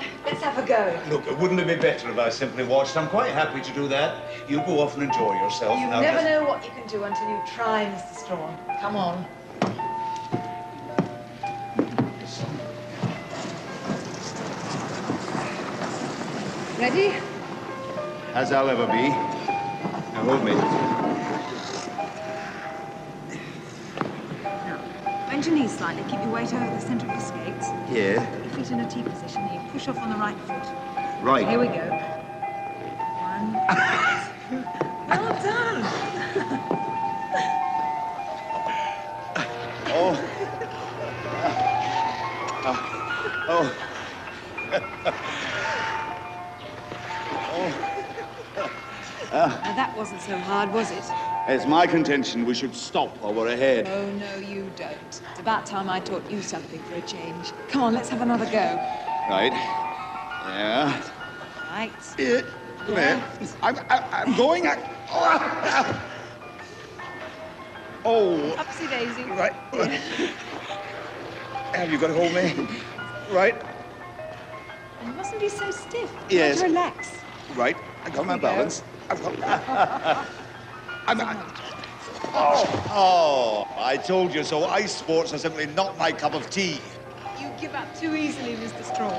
on, let's have a go. Look, wouldn't it be better if I simply watched? I'm quite happy to do that. You go off and enjoy yourself. You never know what you can do until you try, Mr. Strawn. Come on. Ready? As I'll ever be. Now, hold me. Now, bend your knees slightly. Keep your weight over the centre of the skates. Yeah. Put your feet in a T position. You push off on the right foot. Right. Here we go. 1, 2. Well done. Oh. Oh. Now, that wasn't so hard, was it? It's my contention we should stop while we're ahead. Oh, no, you don't. It's about time I taught you something for a change. Come on, let's have another go. Right. Yeah. Right. Yeah. Come here. I'm going. Oh. Upsy daisy. Right. Have you got to hold me? Right. You mustn't be so stiff. Yes. Try to relax. Right. I got my balance. I've got. Oh, I told you so. Ice sports are simply not my cup of tea. You give up too easily, Mr. Strawn.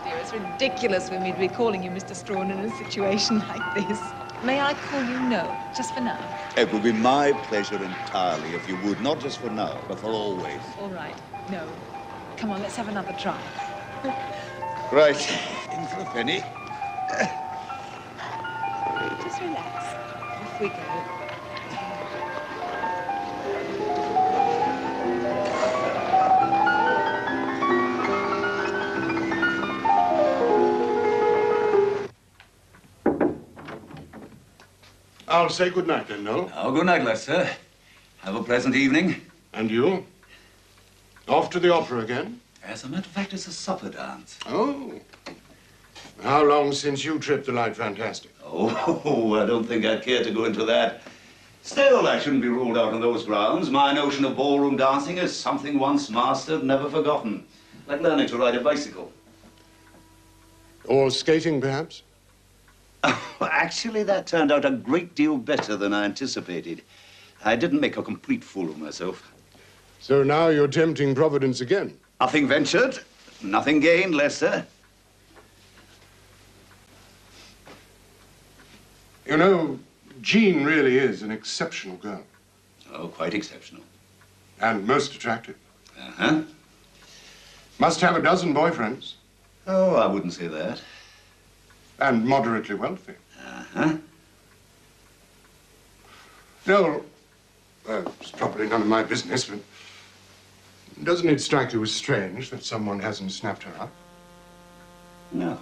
Dear, it's ridiculous for me to be calling you Mr. Strawn in a situation like this. May I call you No, just for now? It would be my pleasure entirely if you would, not just for now, but for always. All right, No. Come on, let's have another try. Right. In for a penny. Just relax. Off we go. I'll say good night then, Noel. Oh, good night, Lester. Have a pleasant evening. And you? Off to the opera again? As a matter of fact, it's a supper dance. Oh. How long since you tripped the light fantastic? Oh, I don't think I'd care to go into that. Still, I shouldn't be ruled out on those grounds. My notion of ballroom dancing is something once mastered, never forgotten. Like learning to ride a bicycle. Or skating, perhaps? Actually, that turned out a great deal better than I anticipated. I didn't make a complete fool of myself. So now you're tempting Providence again? Nothing ventured, nothing gained, Lester. You know, Jean really is an exceptional girl. Oh, quite exceptional. And most attractive. Uh-huh. Must have a dozen boyfriends. Oh, I wouldn't say that. And moderately wealthy. Uh-huh. No, it's probably none of my business, but doesn't it strike you as strange that someone hasn't snapped her up? No.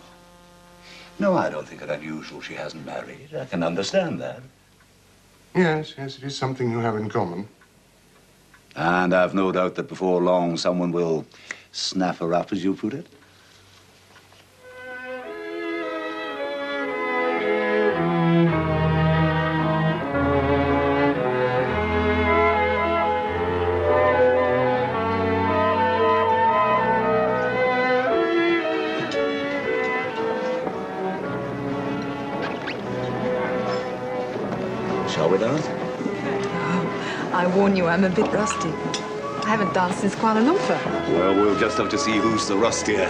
No, I don't think it unusual she hasn't married. I can understand that. Yes, it is something you have in common. And I've no doubt that before long someone will snap her up, as you put it. Shall we dance? Oh, I warn you, I'm a bit rusty. I haven't danced since Kuala Lumpur. Well, we'll just have to see who's the rustier.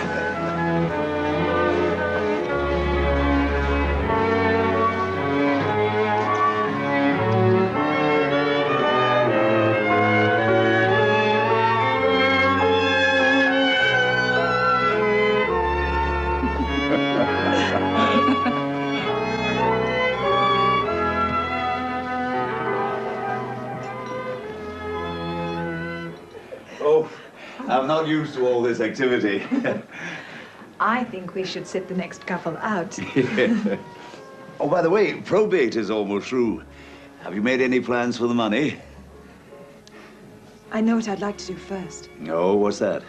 Oh, I'm not used to all this activity. I think we should sit the next couple out. Oh, by the way, probate is almost through. Have you made any plans for the money? I know what I'd like to do first. No, what's that?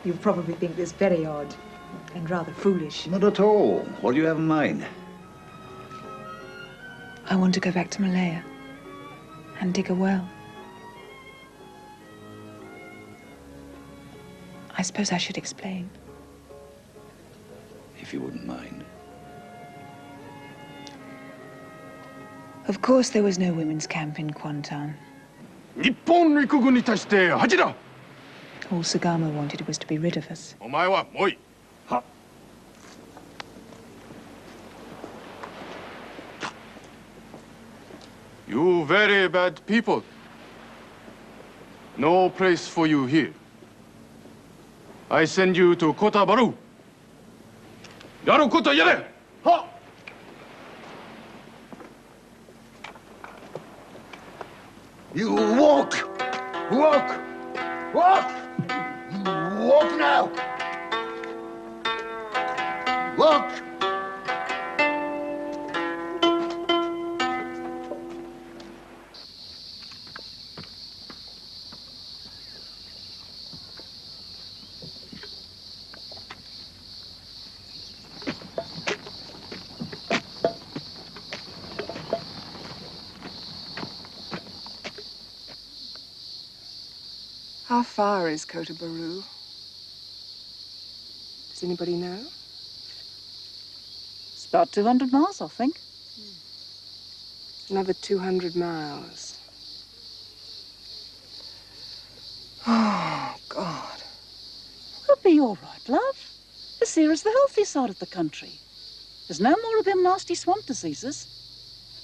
You probably think this very odd and rather foolish. Not at all. What do you have in mind? I want to go back to Malaya and dig a well. I suppose I should explain. If you wouldn't mind. Of course, there was no women's camp in Kwantan. 日本陸軍に対して恥だ。 All Sagama wanted was to be rid of us. お前はもういい。は。You very bad people. No place for you here. I send you to Kota Baru. やることやれ。は。You walk! Walk! Walk! You walk now! Walk! How far is Kota Baru? Does anybody know? It's about 200 miles, I think. Another 200 miles. Oh, God. We'll be all right, love. This here is the healthy side of the country. There's no more of them nasty swamp diseases.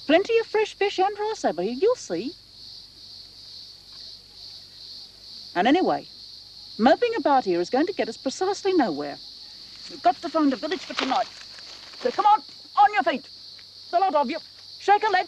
Plenty of fresh fish and rice over here, you'll see. And anyway, moping about here is going to get us precisely nowhere. We've got to find a village for tonight. So come on your feet. The lot of you. Shake a leg.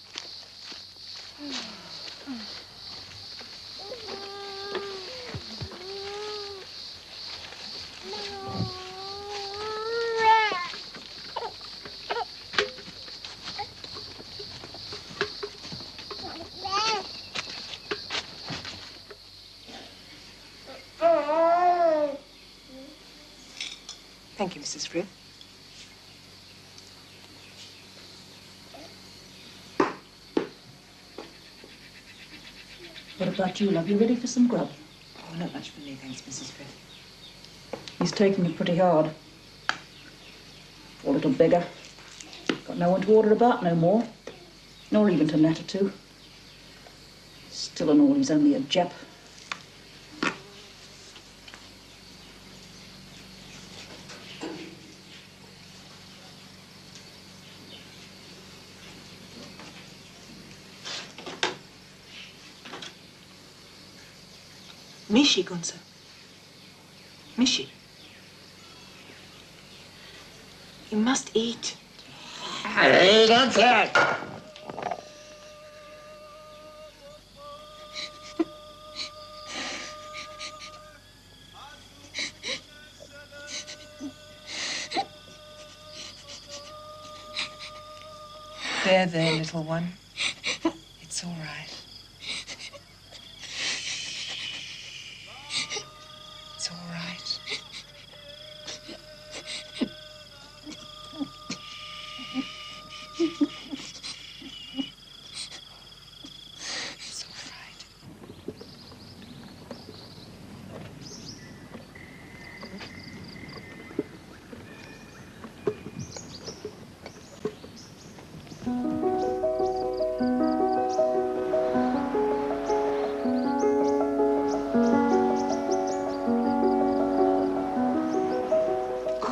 Thank you, Mrs. Frith. What about you, love? You ready for some grub? Oh, not much for me, thanks, Mrs. Frith. He's taking it pretty hard. Poor little beggar. Got no one to order about no more. Nor even to natter to. Still and all, he's only a Jap. Mishi, Gunsa. Mishi. You must eat. Hey, that's it! There, little one. It's all right. It's all right. It's all right.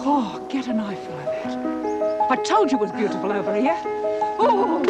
Oh, get an eyeful of that. I told you it was beautiful over here. Oh!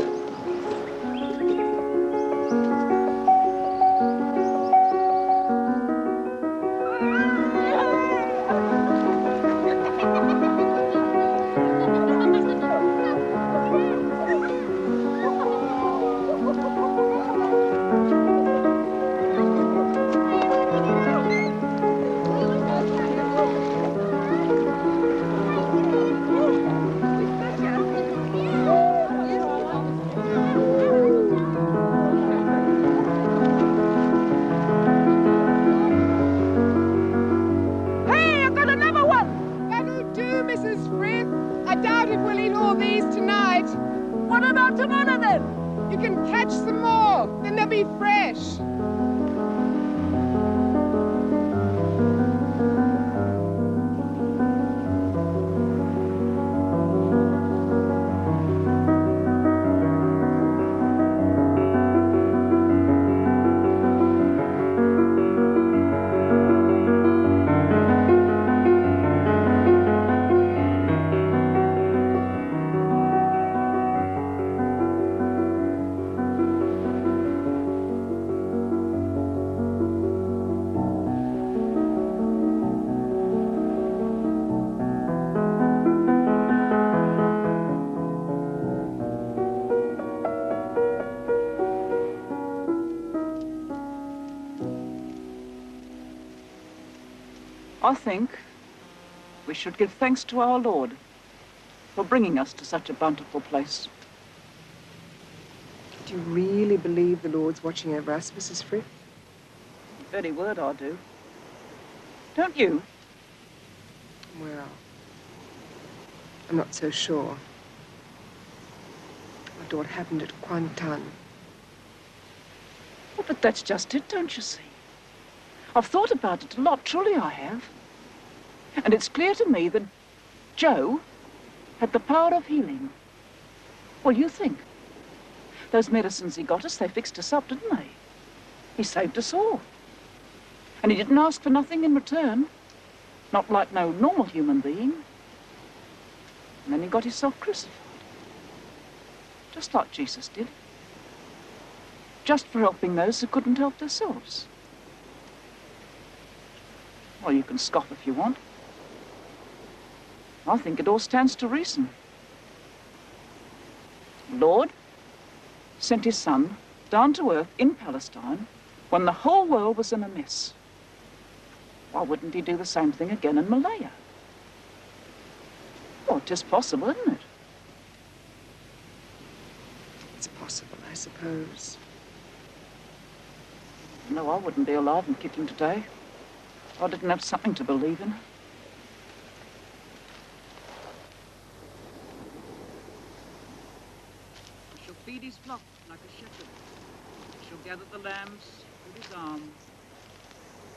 What about tomorrow, then? You can catch some more, then they'll be fresh. I think we should give thanks to our Lord for bringing us to such a bountiful place. Do you really believe the Lord's watching over us, Mrs. Frith? Very word I do. Don't you? Well, I'm not so sure. After what happened at Kwantan. Oh, but that's just it, don't you see? I've thought about it a lot, truly I have. And it's clear to me that Joe had the power of healing. Well, you think. Those medicines he got us, they fixed us up, didn't they? He saved us all. And he didn't ask for nothing in return. Not like no normal human being. And then he got himself crucified. Just like Jesus did. Just for helping those who couldn't help themselves. Well, you can scoff if you want. I think it all stands to reason. The Lord sent his son down to earth in Palestine when the whole world was in a mess. Why wouldn't he do the same thing again in Malaya? Well, it is possible, isn't it? It's possible, I suppose. No, I wouldn't be alive and kicking today if I didn't have something to believe in. He shall feed his flock like a shepherd. He shall gather the lambs with his arms.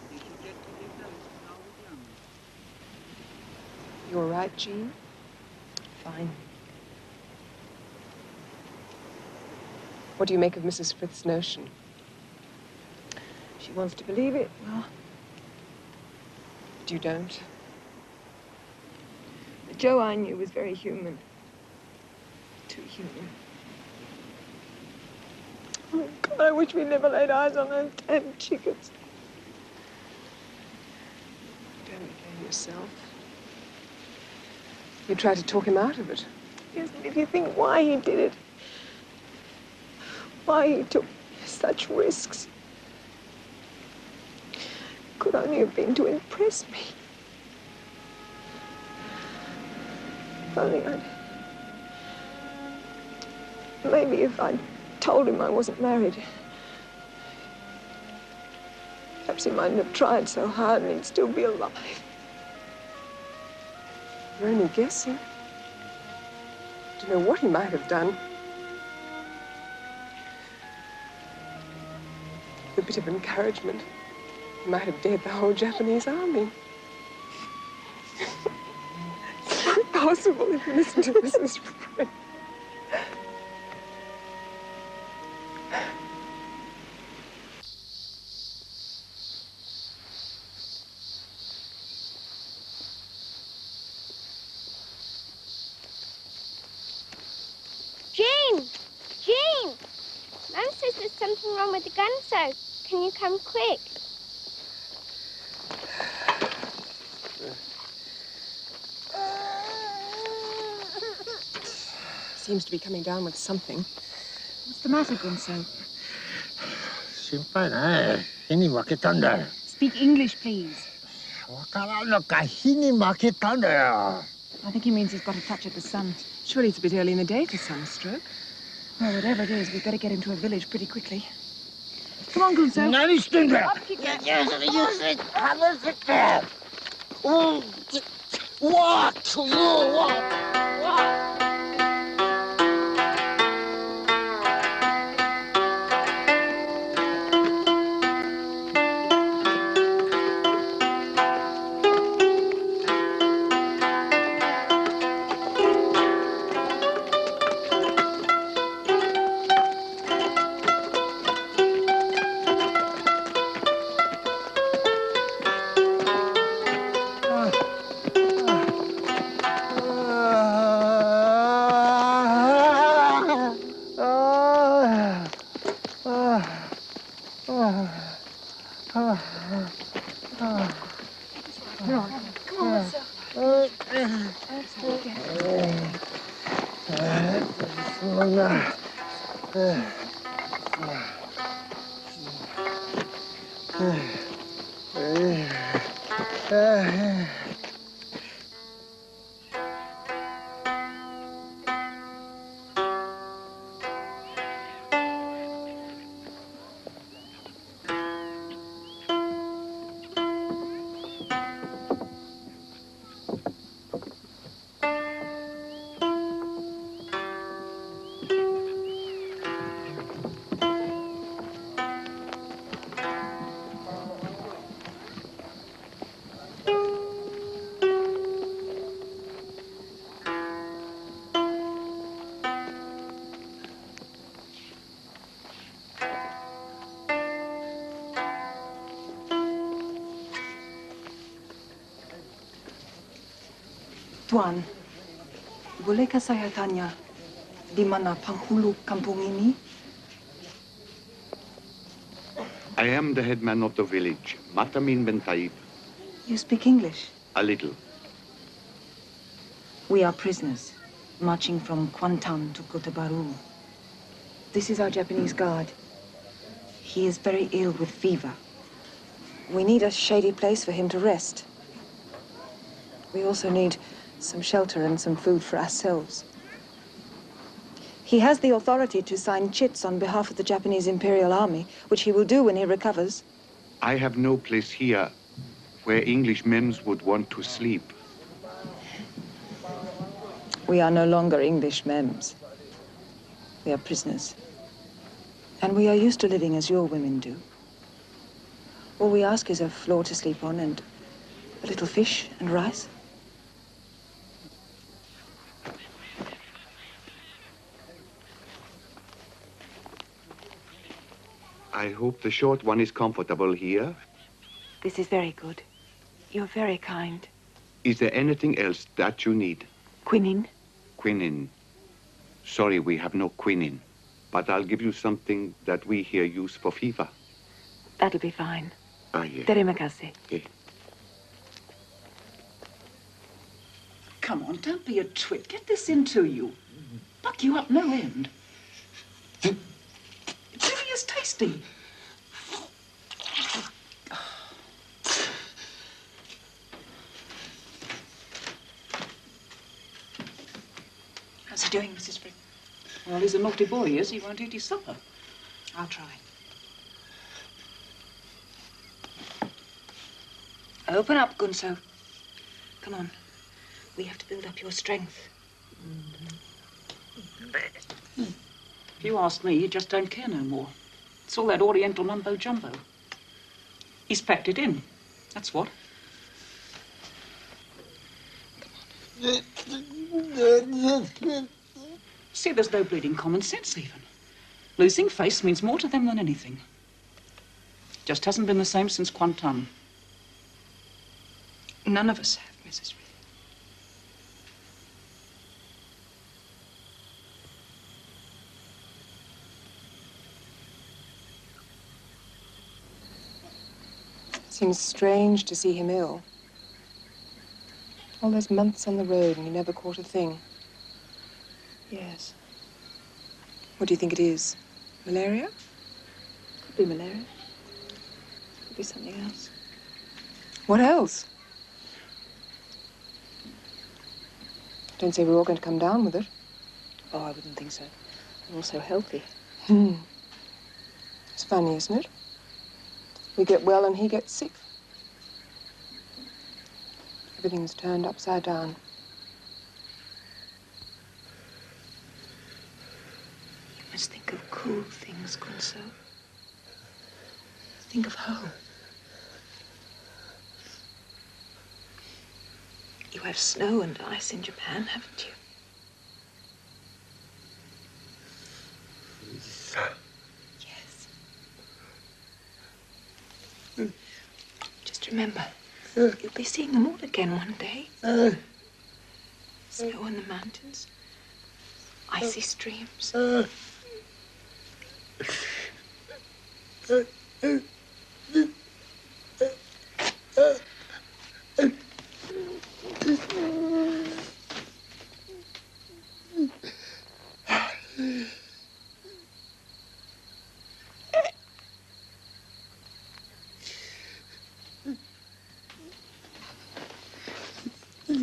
And he shall gently lead those who are with young. You're right, Jean. Fine. What do you make of Mrs. Frith's notion? She wants to believe it, well, but you don't. The Joe I knew was very human. Too human. Oh, God, I wish we never laid eyes on those damn chickens. Don't blame yourself. You tried to talk him out of it. Yes, but if you think why he did it, why he took such risks, could only have been to impress me. If only maybe if I'd told him I wasn't married, perhaps he mightn't have tried so hard and he'd still be alive. You're only guessing. Don't know what he might have done. With a bit of encouragement, he might have dared the whole Japanese army. It's impossible if you listen to Mrs. Frith. Jean! Mum says there's something wrong with the gun, so can you come quick? Seems to be coming down with something. What's the matter, Gunso? 心配ない。火に負けたんだよ。 Speak English, please. わからんのか。火に負けたんだよ。 I think he means he's got a touch of the sun. Surely it's a bit early in the day for sunstroke. Well, whatever it is, we'd better get him to a village pretty quickly. Come on, Gunso. 何してんだよ。 Up you get. 離せて。What? What? Tuan, bolehkah saya tanya di mana penghulu kampung ini? I am the headman of the village, Matamin Ben Taib. You speak English? A little. We are prisoners, marching from Kuantan to Kota Baru. This is our Japanese guard. He is very ill with fever. We need a shady place for him to rest. We also need some shelter and some food for ourselves. He has the authority to sign chits on behalf of the Japanese Imperial Army, which he will do when he recovers. I have no place here where English men would want to sleep. We are no longer English mems. We are prisoners. And we are used to living as your women do. All we ask is a floor to sleep on and a little fish and rice. I hope the short one is comfortable here. This is very good. You're very kind. Is there anything else that you need? Quinine? Quinine. Sorry, we have no quinine. But I'll give you something that we here use for fever. That'll be fine. Yeah. Terima kasih. Yeah. Come on, don't be a twit. Get this into you. Buck you up no end. It's really as tasty. How's he doing, Mrs. Frith? Well, he's a naughty boy, he is. He won't eat his supper. I'll try. Open up, Gunso. Come on. We have to build up your strength. If you ask me, he just don't care no more. It's all that Oriental mumbo-jumbo. He's packed it in. That's what. See, there's no bleeding common sense, even. Losing face means more to them than anything. Just hasn't been the same since Kuantan. None of us have, Mrs. Frith. Seems strange to see him ill. All those months on the road and he never caught a thing. Yes. What do you think it is? Malaria? Could be malaria. Could be something else. What else? Don't say we're all going to come down with it. Oh, I wouldn't think so. We're all so healthy. It's funny, isn't it? We get well and he gets sick. Everything's turned upside down. You must think of cool things, Gunso. Think of home. You have snow and ice in Japan, haven't you? Yes. Just remember, you'll be seeing them all again one day. Snow on the mountains, icy streams.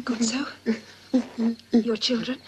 Good so. Your children?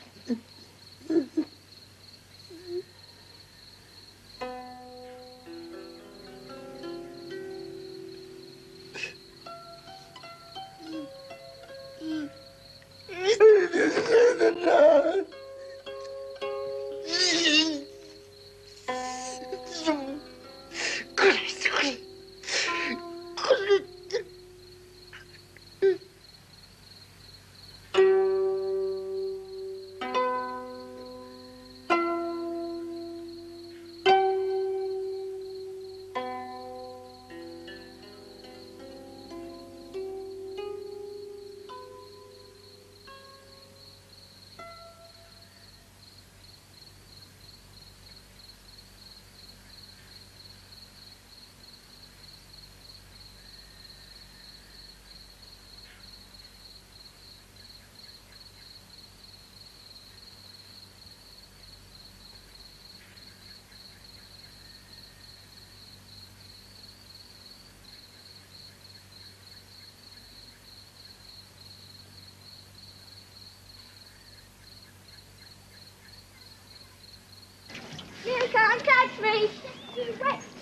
You can't catch me!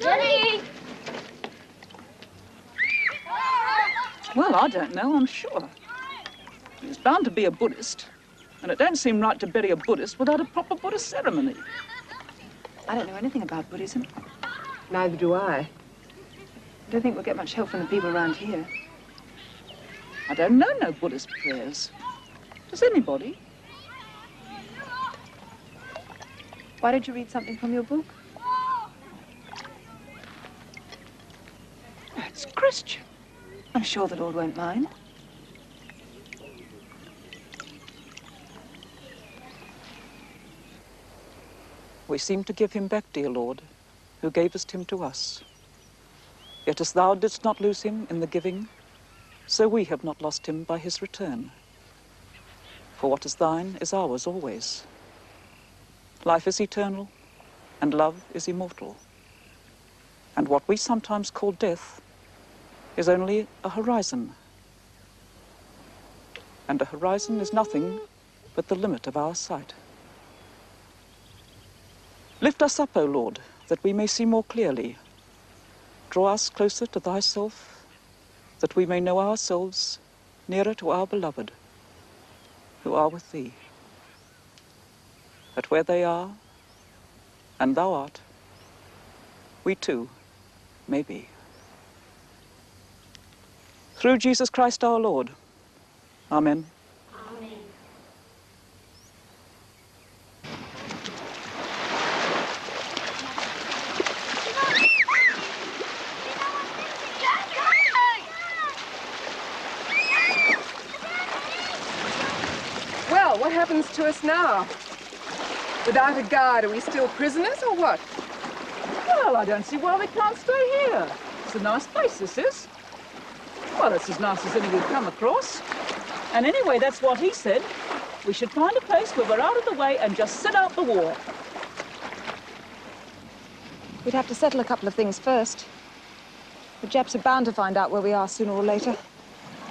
Johnny! Well, I don't know, I'm sure. He's bound to be a Buddhist, and it don't seem right to bury a Buddhist without a proper Buddhist ceremony. I don't know anything about Buddhism. Neither do I. I don't think we'll get much help from the people around here. I don't know no Buddhist prayers. Does anybody? Why don't you read something from your book? It's Christian. I'm sure the Lord won't mind. We seem to give him back, dear Lord, who gavest him to us. Yet as thou didst not lose him in the giving, so we have not lost him by his return. For what is thine is ours always. Life is eternal, and love is immortal. And what we sometimes call death is only a horizon. And a horizon is nothing but the limit of our sight. Lift us up, O Lord, that we may see more clearly. Draw us closer to thyself, that we may know ourselves nearer to our beloved, who are with thee. That where they are, and thou art, we too may be. Through Jesus Christ our Lord. Amen. Amen. Well, what happens to us now? Without a guard, are we still prisoners or what? Well, I don't see why we can't stay here. It's a nice place, this is. Well, it's as nice as any we've come across. And anyway, that's what he said. We should find a place where we're out of the way and just sit out the war. We'd have to settle a couple of things first. The Japs are bound to find out where we are sooner or later.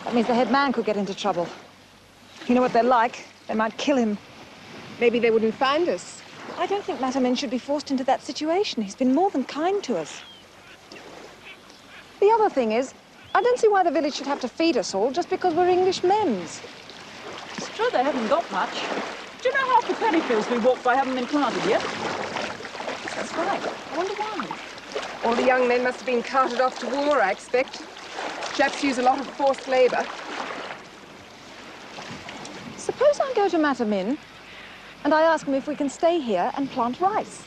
That means the head man could get into trouble. You know what they're like. They might kill him. Maybe they wouldn't find us. I don't think Matamin should be forced into that situation. He's been more than kind to us. The other thing is, I don't see why the village should have to feed us all just because we're English men's. It's true they haven't got much. Do you know half the paddy fields we walked by haven't been planted yet? That's right. I wonder why. All the young men must have been carted off to war, I expect. Japs use a lot of forced labor. Suppose I go to Matamin and I ask him if we can stay here and plant rice.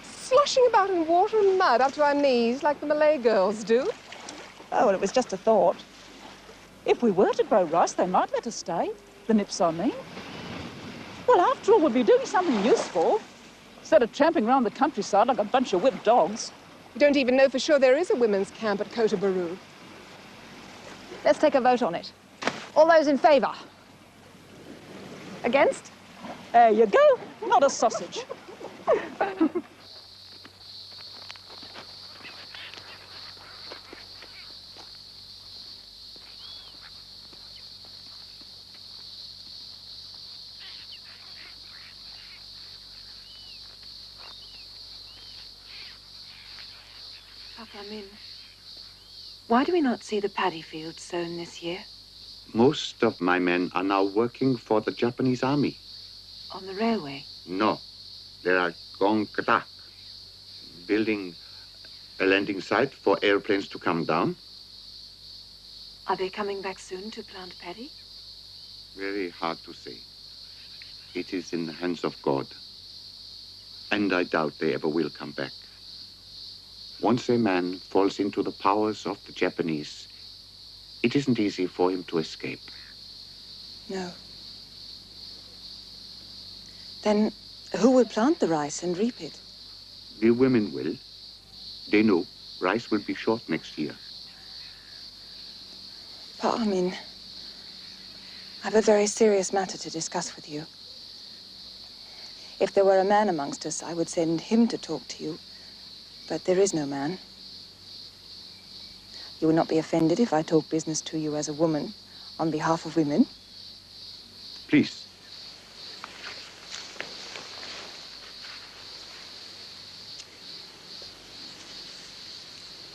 Sloshing about in water and mud up to our knees like the Malay girls do. Oh, well, it was just a thought. If we were to grow rice, they might let us stay. The nips, I mean. Well, after all, we'd be doing something useful, instead of tramping around the countryside like a bunch of whipped dogs. We don't even know for sure there is a women's camp at Kota Baru. Let's take a vote on it. All those in favor? Against? There you go. Not a sausage. Papa Min, why do we not see the paddy fields sown this year? Most of my men are now working for the Japanese army. On the railway? No, they are Gongkatak, building a landing site for airplanes to come down. Are they coming back soon to plant paddy? Very hard to say. It is in the hands of God. And I doubt they ever will come back. Once a man falls into the powers of the Japanese, it isn't easy for him to escape. No. Then who will plant the rice and reap it? The women will. They know rice will be short next year. Papa Min, I have a very serious matter to discuss with you. If there were a man amongst us, I would send him to talk to you. But there is no man. You will not be offended if I talk business to you as a woman on behalf of women? Please.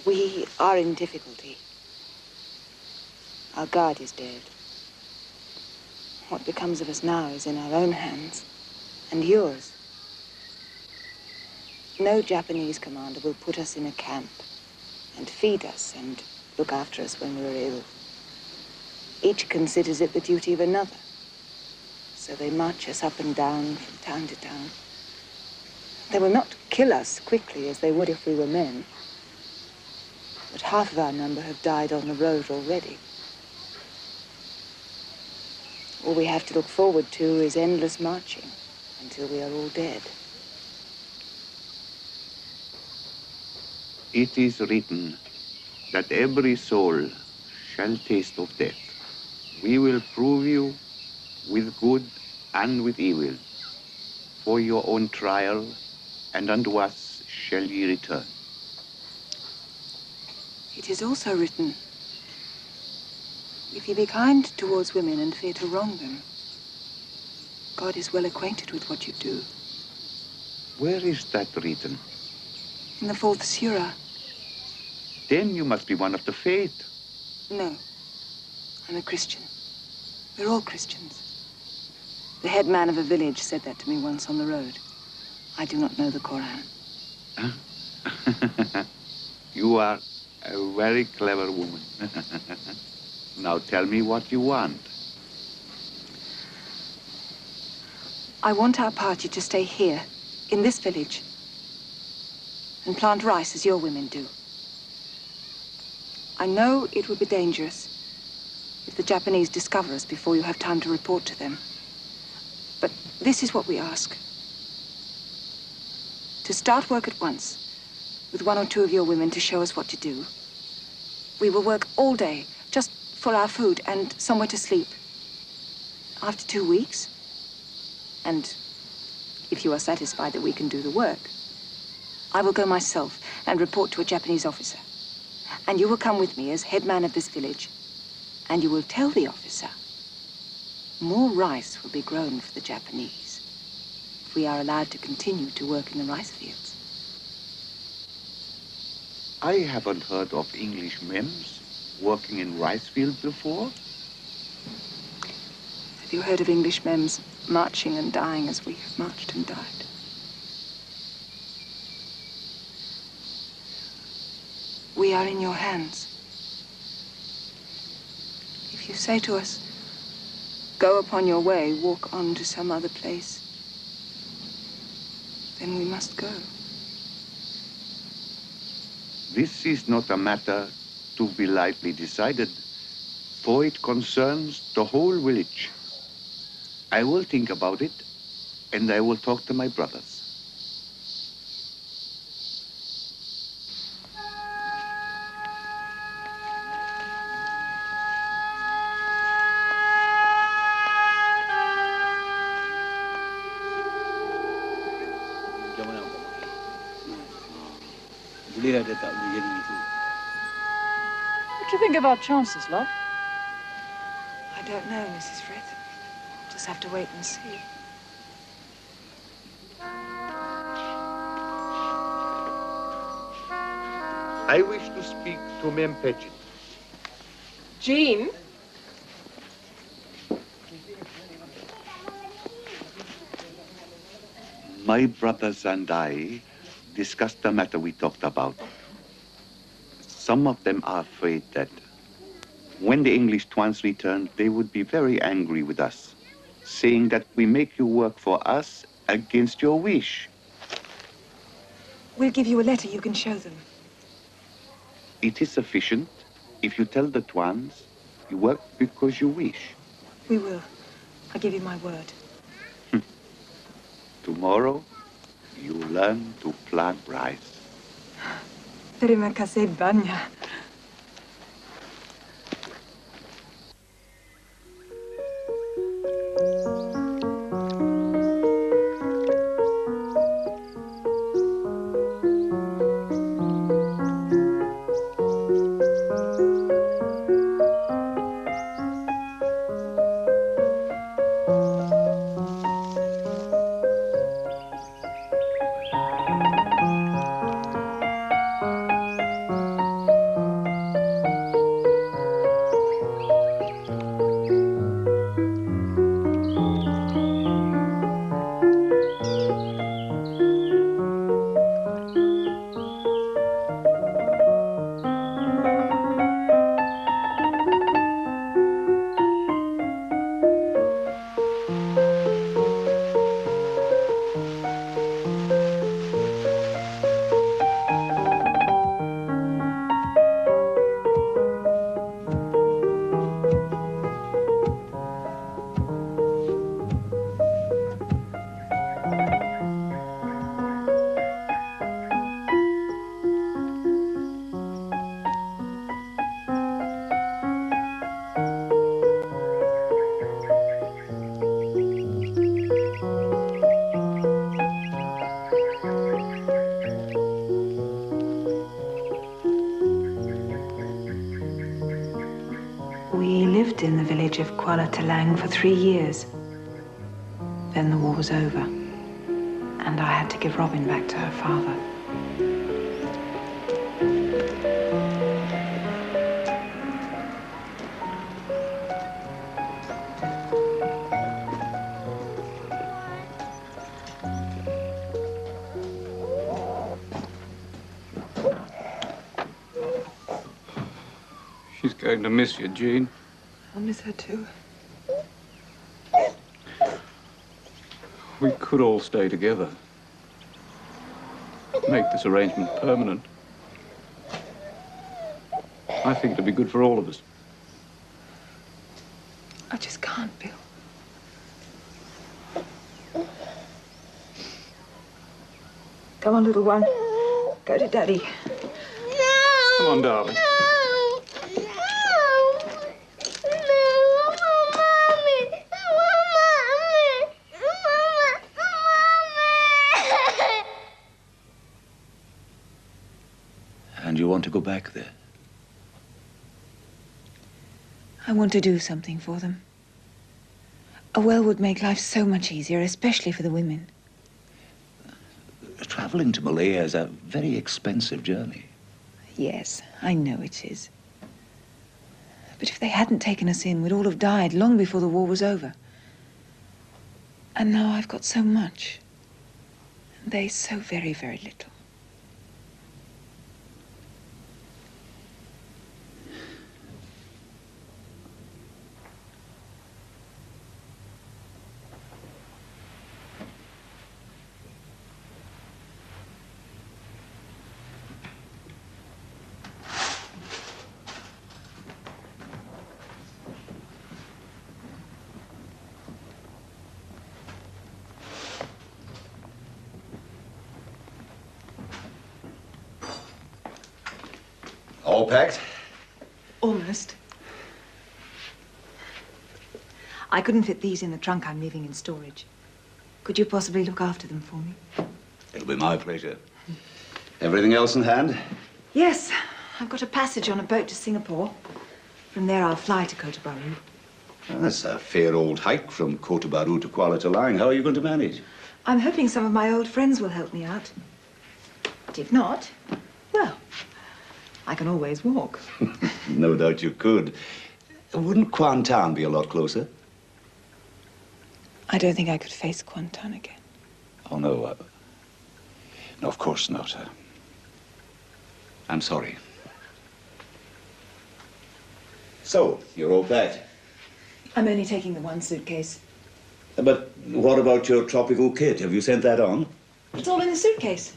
We are in difficulty. Our guard is dead. What becomes of us now is in our own hands, and yours. No Japanese commander will put us in a camp and feed us and look after us when we're ill. Each considers it the duty of another. So they march us up and down from town to town. They will not kill us quickly as they would if we were men. But half of our number have died on the road already. All we have to look forward to is endless marching until we are all dead. It is written that every soul shall taste of death. We will prove you with good and with evil. For your own trial, and unto us shall ye return. It is also written, if ye be kind towards women and fear to wrong them, God is well acquainted with what you do. Where is that written? In the 4th Surah. Then you must be one of the faith. No, I'm a Christian. We're all Christians. The head man of a village said that to me once on the road. I do not know the Koran. You are a very clever woman. Now tell me what you want. I want our party to stay here, in this village, and plant rice as your women do. I know it would be dangerous if the Japanese discover us before you have time to report to them. But this is what we ask. To start work at once, with 1 or 2 of your women to show us what to do. We will work all day, just for our food and somewhere to sleep. After 2 weeks, and if you are satisfied that we can do the work, I will go myself and report to a Japanese officer. And you will come with me as head man of this village, and you will tell the officer more rice will be grown for the Japanese if we are allowed to continue to work in the rice fields. I haven't heard of English men working in rice fields before. Have you heard of English men marching and dying as we have marched and died? We are in your hands. If you say to us, go upon your way, walk on to some other place, then we must go. This is not a matter to be lightly decided, for it concerns the whole village. I will think about it, and I will talk to my brothers. What do you think of our chances, love? I don't know, Mrs. Frith. Just have to wait and see. I wish to speak to Mem Paget. Jean? My brothers and I discussed the matter we talked about. Some of them are afraid that when the English twins return, they would be very angry with us, saying that we make you work for us against your wish. We'll give you a letter you can show them. It is sufficient if you tell the twins you work because you wish. We will. I give you my word. Tomorrow, you learn to plant rice. Terima kasih banyak. We lived in the village of Kuala Telang for 3 years. Then the war was over, and I had to give Robin back to her father. She's going to miss you, Jean. I'll miss her too. We could all stay together. Make this arrangement permanent. I think it'd be good for all of us. I just can't, Bill. Come on, little one. Go to Daddy. Come on, darling. And you want to go back there? I want to do something for them. A well would make life so much easier, especially for the women. Traveling to Malaya is a very expensive journey. Yes, I know it is. But if they hadn't taken us in, we'd all have died long before the war was over. And now I've got so much. And they so very, very little. All packed? Almost. I couldn't fit these in the trunk I'm leaving in storage. Could you possibly look after them for me? It'll be my pleasure. Everything else in hand? Yes. I've got a passage on a boat to Singapore. From there, I'll fly to Kota Bharu. Well, that's a fair old hike from Kota Bharu to Kuala Telang. How are you going to manage? I'm hoping some of my old friends will help me out. But if not, well, I can always walk. No doubt you could. Wouldn't Kwantan be a lot closer? I don't think I could face Kwantan again. Oh, no. No, of course not. I'm sorry. So, you're all packed. I'm only taking the one suitcase. But what about your tropical kit? Have you sent that on? It's all in the suitcase.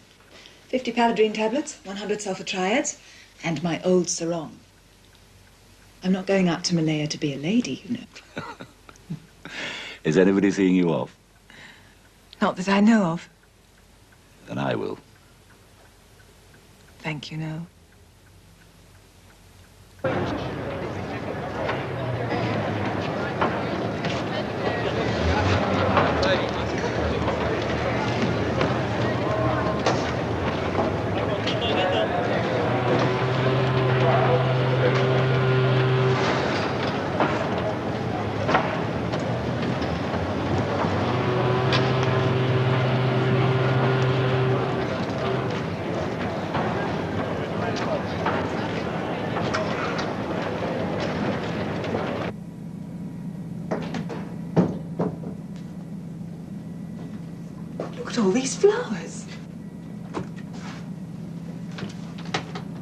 50 paladrine tablets, 100 sulfur triads, and my old sarong. I'm not going out to Malaya to be a lady, you know. Is anybody seeing you off? Not that I know of. Then I will. Thank you, no. Look at all these flowers.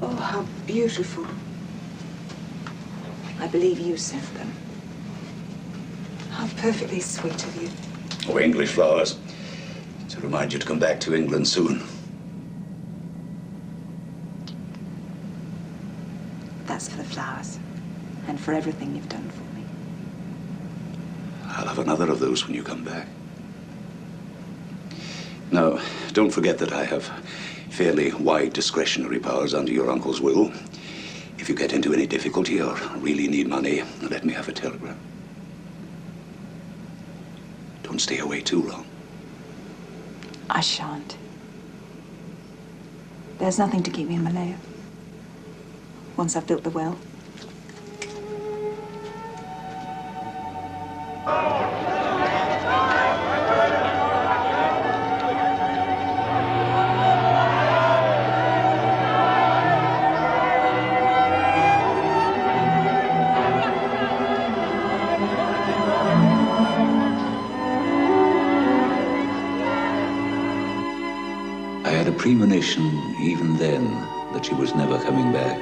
Oh, how beautiful. I believe you sent them. How perfectly sweet of you. Oh, English flowers. To remind you to come back to England soon. That's for the flowers and for everything you've done for me. I'll have another of those when you come back. Now, don't forget that I have fairly wide discretionary powers under your uncle's will. If you get into any difficulty or really need money, let me have a telegram. Don't stay away too long. I shan't. There's nothing to keep me in Malaya. Once I've built the well. I had a premonition, even then, that she was never coming back.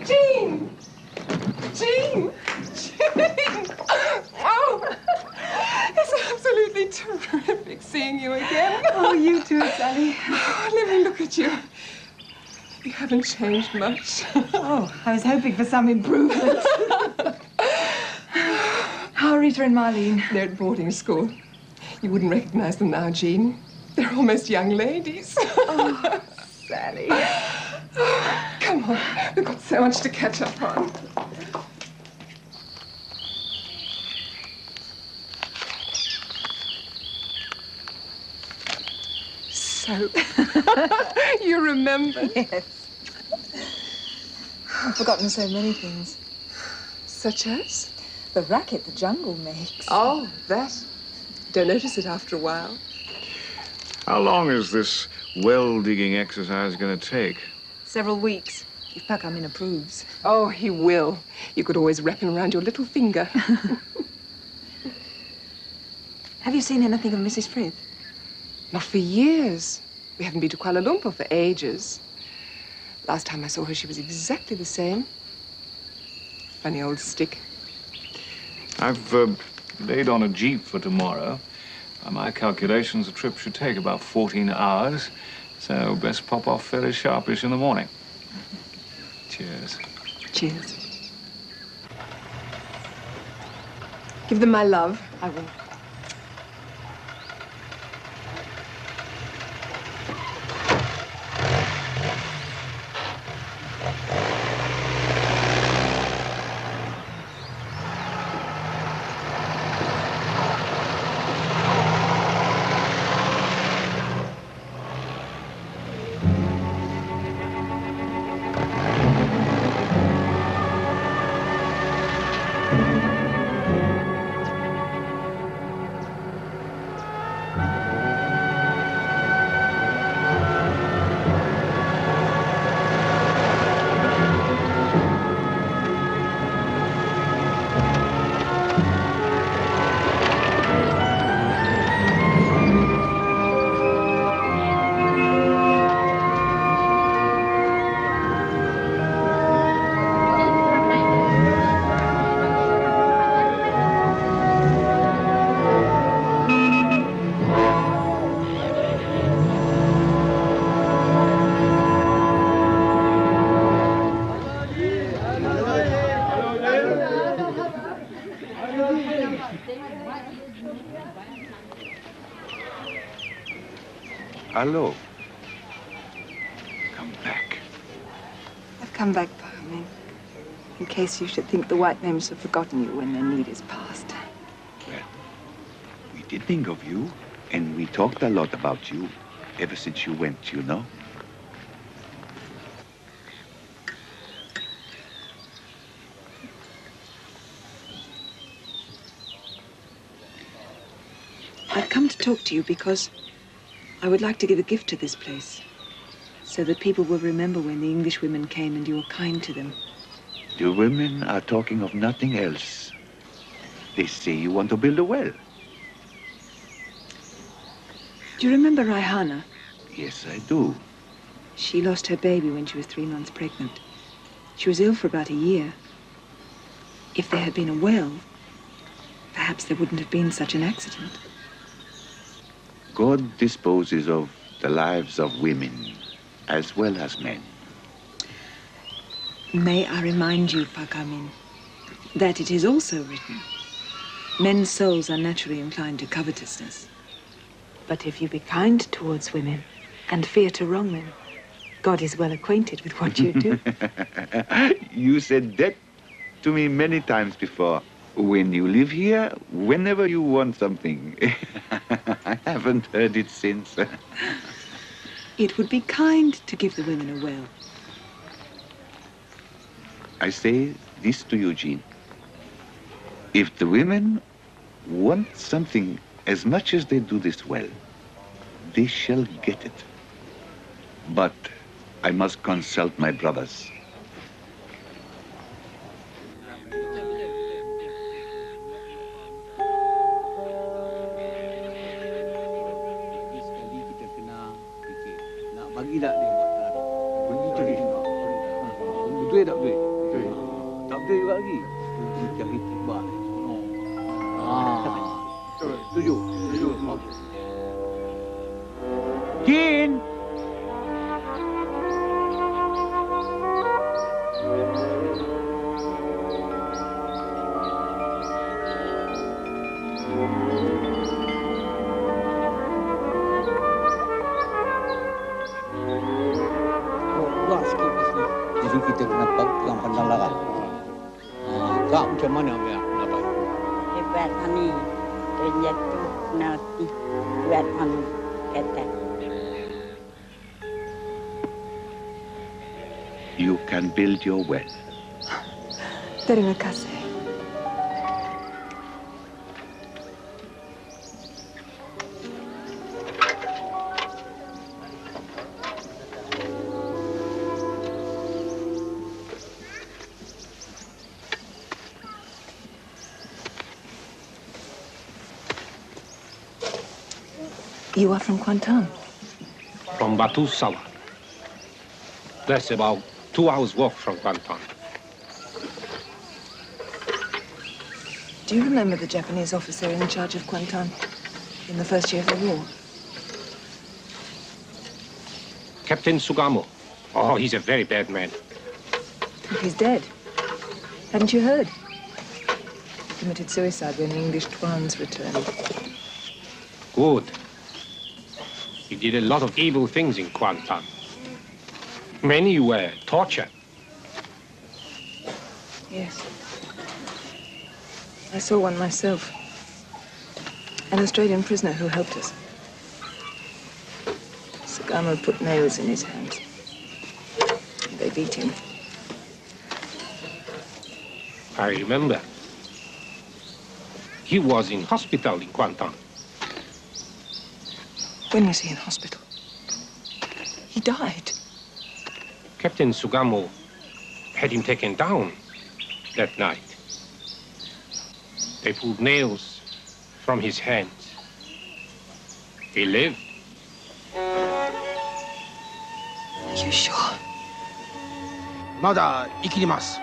Jean! Jean! Jean! Oh! It's absolutely terrific seeing you again. Oh, you too, Sally. Oh, let me look at you. You haven't changed much. Oh, I was hoping for some improvement. How are Rita and Marlene? They're at boarding school. You wouldn't recognize them now, Jean. They're almost young ladies. Oh, Sally. Come on, we've got so much to catch up on. So, you remember? Yes. I've forgotten so many things. Such as? The racket the jungle makes. Oh, that. Don't notice it after a while. How long is this well-digging exercise going to take? Several weeks, if Pakamin approves. Oh, he will. You could always wrap him around your little finger. Have you seen anything of Mrs. Frith? Not for years. We haven't been to Kuala Lumpur for ages. Last time I saw her, she was exactly the same. Funny old stick. I've laid on a jeep for tomorrow. By my calculations, the trip should take about 14 hours. So best pop off fairly sharpish in the morning. Cheers. Cheers. Give them my love. I will. Hello. Come back. I've come back, Parmin, in case you should think the white names have forgotten you when their need is past. Well, we did think of you, and we talked a lot about you ever since you went, you know? I've come to talk to you because I would like to give a gift to this place, so that people will remember when the English women came and you were kind to them. The women are talking of nothing else. They say you want to build a well. Do you remember Raihana? Yes, I do. She lost her baby when she was 3 months pregnant. She was ill for about a year. If there had been a well, perhaps there wouldn't have been such an accident. God disposes of the lives of women as well as men. May I remind you, Pakamin, that it is also written, men's souls are naturally inclined to covetousness. But if you be kind towards women and fear to wrong them, God is well acquainted with what you do. You said that to me many times before. When you live here, whenever you want something. I haven't heard it since. It would be kind to give the women a well. I say this to you, Jean. If the women want something as much as they do this well, they shall get it. But I must consult my brothers. Bagi tak dia buat terapi? Begitu dia. Betul tak betul? Betul. Tak betul juga lagi. Macam itibar. Betul. Setuju. Setuju. Jin! Jadi kita kena pegang pandang larang. Kak macam mana dapat? Hebat Hani, terjatuh nanti buat Hani kata. You can build your well. Terima kasih. You are from Kuantan? From Batu Sawah. That's about 2 hours' walk from Kuantan. Do you remember the Japanese officer in charge of Kuantan in the first year of the war? Captain Sugamo. Oh, he's a very bad man. He's dead. Hadn't you heard? He committed suicide when the English Twans returned. Good. He did a lot of evil things in Kuantan. Many were tortured. Yes. I saw one myself. An Australian prisoner who helped us. Sugamo put nails in his hands. They beat him. I remember. He was in hospital in Kuantan. When was he in hospital? He died. Captain Sugamo had him taken down that night. They pulled nails from his hands. He lived. You sure? まだ生きてます。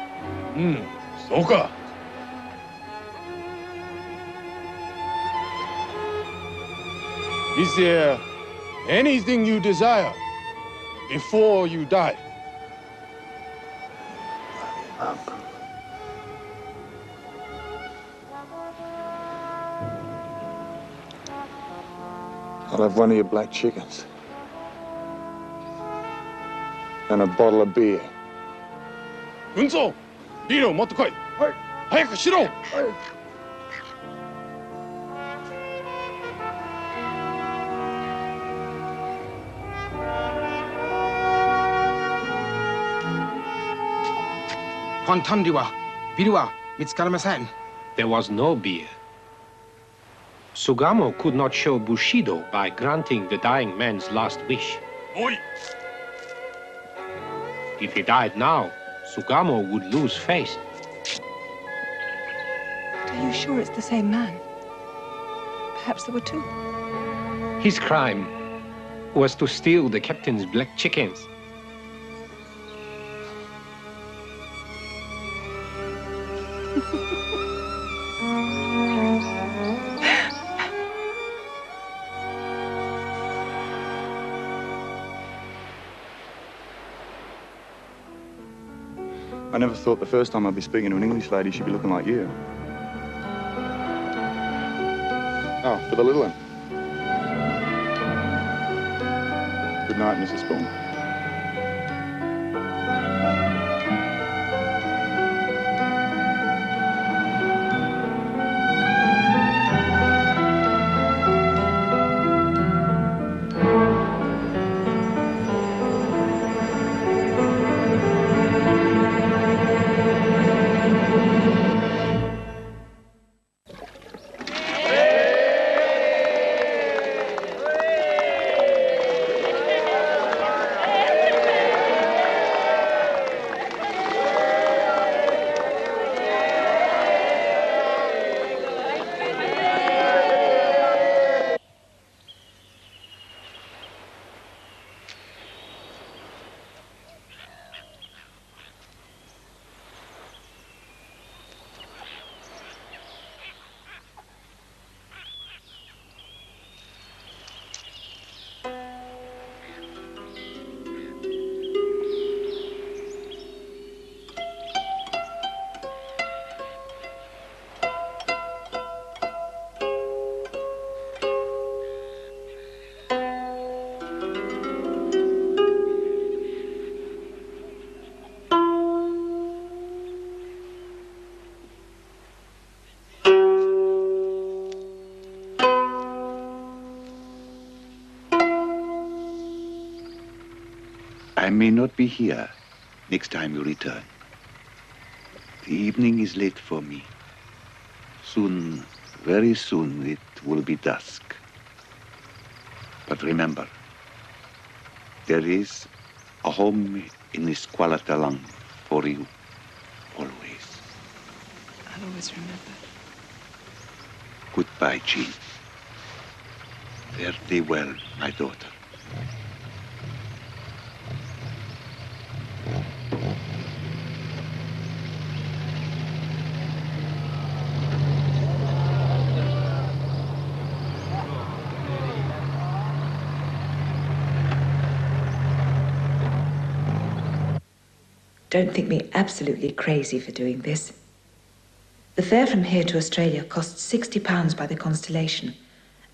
そうか。Is there anything you desire before you die? I'll have one of your black chickens. and a bottle of beer. 文蔵、ビールを持ってこい。はい。早くしろ。はい。Quantumではビールは見つかりません。There was no beer. Sugamo could not show Bushido by granting the dying man's last wish. Oi. If he died now, Sugamo would lose face. But are you sure it's the same man? Perhaps there were two. His crime was to steal the captain's black chickens. I never thought the first time I'd be speaking to an English lady she'd be looking like you. Oh, for the little one. Good night, Mrs. Spoon. I may not be here next time you return. The evening is late for me. Soon, very soon, it will be dusk. But remember, there is a home in Esqualatalang for you, always. I'll always remember. Goodbye, Jean. Fare thee well, my daughter. Don't think me absolutely crazy for doing this. The fare from here to Australia costs £60 by the Constellation,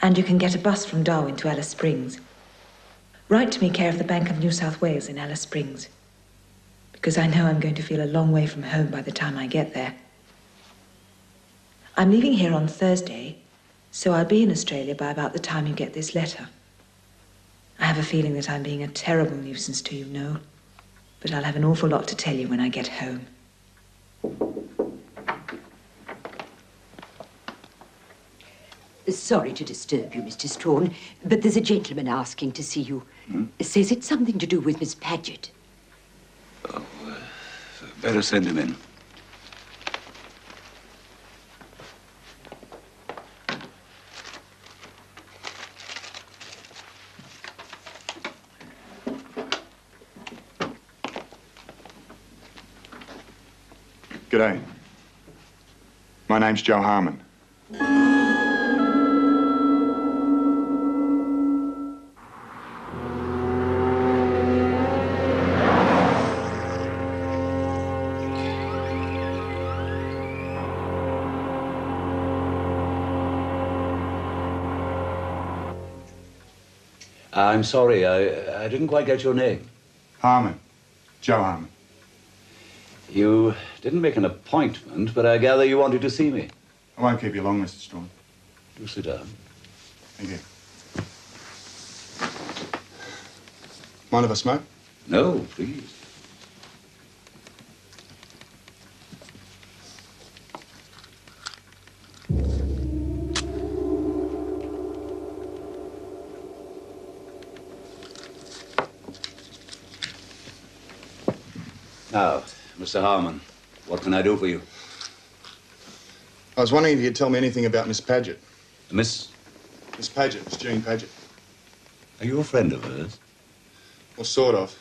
and you can get a bus from Darwin to Alice Springs. Write to me care of the Bank of New South Wales in Alice Springs, because I know I'm going to feel a long way from home by the time I get there. I'm leaving here on Thursday, so I'll be in Australia by about the time you get this letter. I have a feeling that I'm being a terrible nuisance to you, Noel, but I'll have an awful lot to tell you when I get home. Sorry to disturb you, Mr. Strawn, but there's a gentleman asking to see you. Says it's something to do with Miss Paget. Oh, better send him in. G'day. My name's Joe Harmon. I'm sorry, I didn't quite get your name. Harmon. Joe Harmon. You didn't make an appointment, but I gather you wanted to see me. I won't keep you long, Mr. Strawn. Do sit down. Thank you. Mind if I smoke? No, please. Now, Mr. Harmon, what can I do for you? I was wondering if you could tell me anything about Miss Paget. Miss Paget, Miss Jean Paget. Are you a friend of hers? Well, sort of.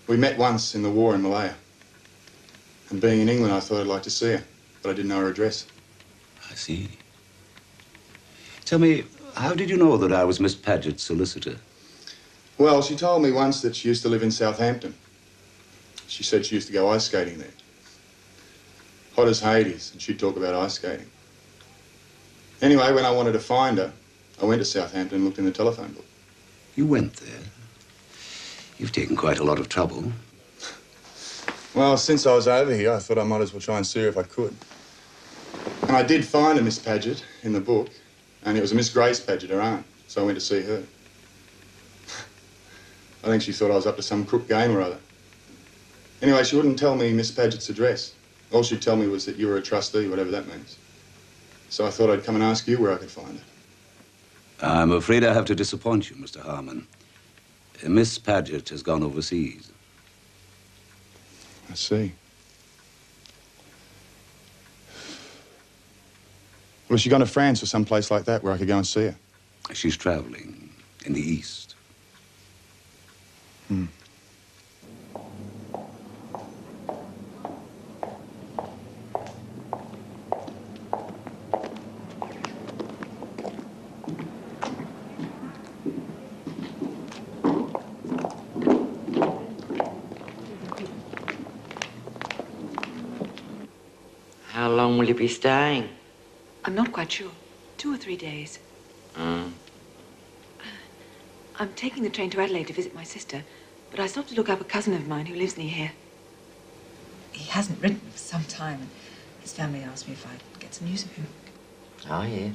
We met once in the war in Malaya. And being in England, I thought I'd like to see her, but I didn't know her address. I see. Tell me, how did you know that I was Miss Paget's solicitor? Well, she told me once that she used to live in Southampton. She said she used to go ice skating there. Hot as Hades, and she'd talk about ice skating. Anyway, when I wanted to find her, I went to Southampton and looked in the telephone book. You went there? You've taken quite a lot of trouble. Well, since I was over here, I thought I might as well try and see her if I could. And I did find a Miss Paget in the book, and it was a Miss Grace Paget, her aunt, so I went to see her. I think she thought I was up to some crook game or other. Anyway, she wouldn't tell me Miss Paget's address. All she'd tell me was that you were a trustee, whatever that means. So I thought I'd come and ask you where I could find her. I'm afraid I have to disappoint you, Mr. Harmon. Miss Paget has gone overseas. I see. Well, has she gone to France or someplace like that where I could go and see her? She's traveling in the East. Hmm. How long will you be staying? I'm not quite sure. 2 or 3 days. I'm taking the train to Adelaide to visit my sister, but I stopped to look up a cousin of mine who lives near here. He hasn't written for some time, and his family asked me if I'd get some news of him. Oh, yeah.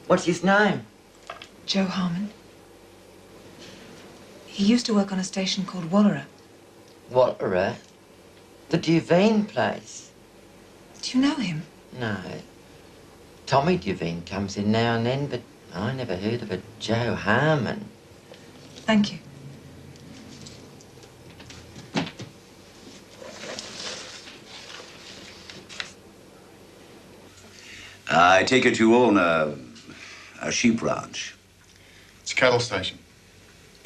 What's his name? Joe Harmon. He used to work on a station called Wallara. Wallara? The Duveen place? Do you know him? No. Tommy Duveen comes in now and then, but I never heard of a Joe Harmon. Thank you. I take it you own a sheep ranch. It's a cattle station.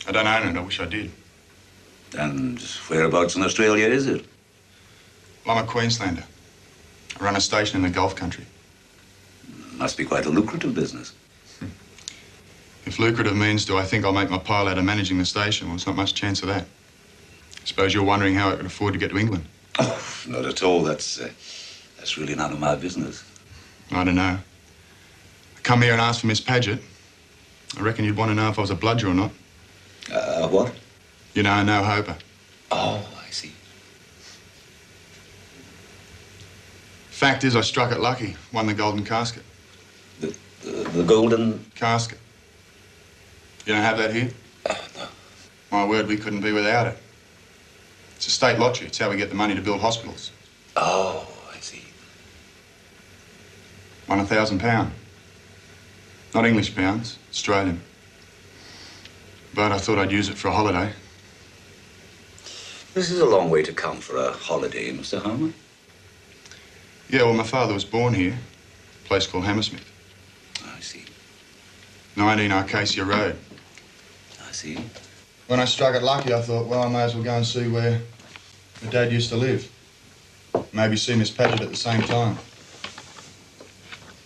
I don't own it. I wish I did. And whereabouts in Australia is it? Well, I'm a Queenslander. I run a station in the Gulf country. Must be quite a lucrative business. If lucrative means do I think I'll make my pile out of managing the station, well, there's not much chance of that. I suppose you're wondering how I could afford to get to England. Oh, not at all. That's really none of my business. I don't know. I come here and ask for Miss Paget. I reckon you'd want to know if I was a bludger or not. What? You know, no hoper. Oh, I see. Fact is, I struck it lucky. Won the golden casket. The golden... Casket. You don't have that here? No. My word, we couldn't be without it. It's a state lottery. It's how we get the money to build hospitals. Oh, I see. Won £1,000. Not English pounds, Australian. But I thought I'd use it for a holiday. This is a long way to come for a holiday, Mr. Harmon. Yeah, well, my father was born here. A place called Hammersmith. I see. 19 Arcacia Road. I see. When I struck it lucky, I thought, well, I may as well go and see where my dad used to live. Maybe see Miss Paget at the same time.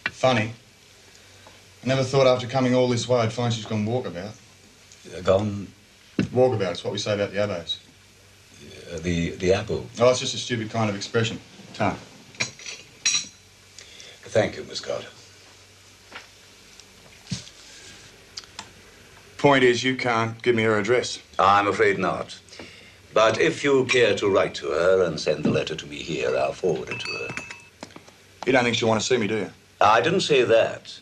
Funny. I never thought after coming all this way I'd find she's gone walkabout. Gone? Walkabout, it's what we say about the abos. The abo? Oh, it's just a stupid kind of expression. Ta. Thank you, Miss Carter. Point is, you can't give me her address. I'm afraid not. But if you care to write to her and send the letter to me here, I'll forward it to her. You don't think she'll want to see me, do you? I didn't say that.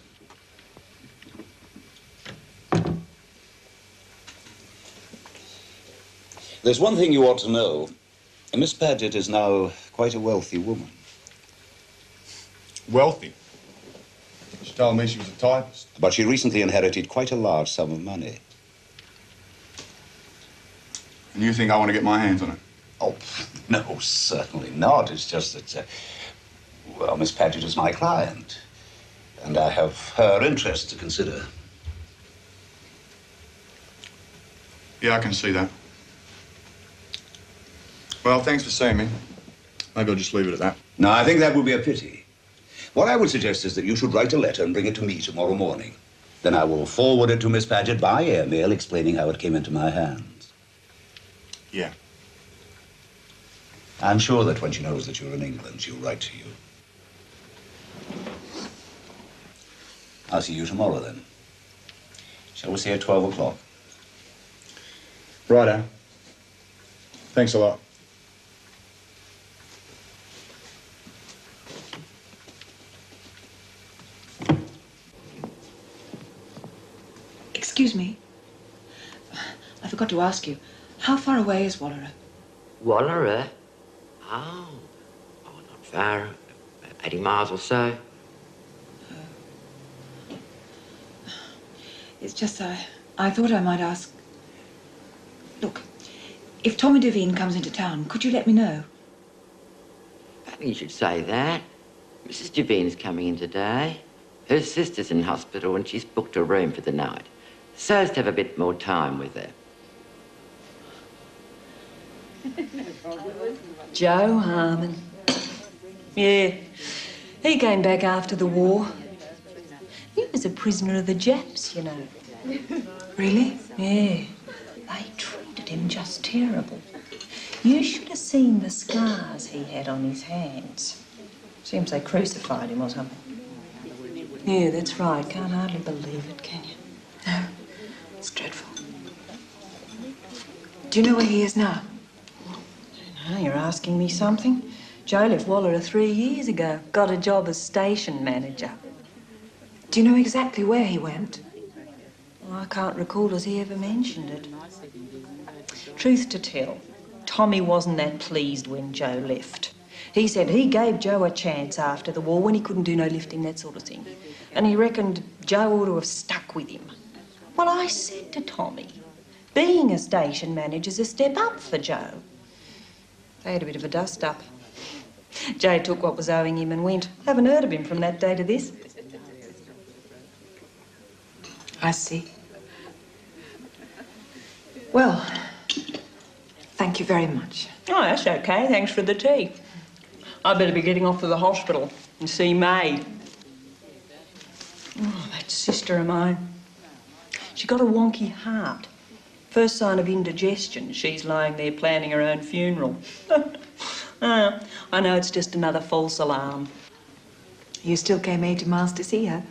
There's one thing you ought to know. Miss Paget is now quite a wealthy woman. Wealthy? She told me she was a typist. But she recently inherited quite a large sum of money. And you think I want to get my hands on it? Oh, no, certainly not. It's just that, well, Miss Paget is my client, and I have her interests to consider. Yeah, I can see that. Well, thanks for seeing me. Maybe I'll just leave it at that. No, I think that would be a pity. What I would suggest is that you should write a letter and bring it to me tomorrow morning. Then I will forward it to Miss Paget by airmail, explaining how it came into my hands. Yeah. I'm sure that when she knows that you're in England, she'll write to you. I'll see you tomorrow, then. Shall we say at 12 o'clock? Righto. Thanks a lot. Excuse me. I forgot to ask you, how far away is Wallara? Wallara? Oh, not far. 80 miles or so. It's just I thought I might ask. Look, if Tommy Devine comes into town, could you let me know? I think you should say that. Mrs. Devine's coming in today. Her sister's in hospital and she's booked a room for the night. So as to have a bit more time with her. Joe Harmon. Yeah, he came back after the war. He was a prisoner of the Japs, you know. Really? Yeah. They treated him just terrible. You should have seen the scars he had on his hands. Seems they crucified him or something. Yeah, that's right. Can't hardly believe it, can you? No, it's dreadful. Do you know where he is now? Oh, you're asking me something. Joe left Wallara 3 years ago. Got a job as station manager. Do you know exactly where he went? Well, I can't recall as he ever mentioned it. Truth to tell, Tommy wasn't that pleased when Joe left. He said he gave Joe a chance after the war when he couldn't do no lifting, that sort of thing. And he reckoned Joe ought to have stuck with him. Well, I said to Tommy, being a station manager's a step up for Joe. They had a bit of a dust-up. Joe took what was owing him and went. Haven't heard of him from that day to this. I see. Well, thank you very much. Oh, that's okay. Thanks for the tea. I'd better be getting off to the hospital and see May. Oh, that sister of mine. She got a wonky heart. First sign of indigestion, she's lying there planning her own funeral. I know it's just another false alarm. You still came 80 miles to see her?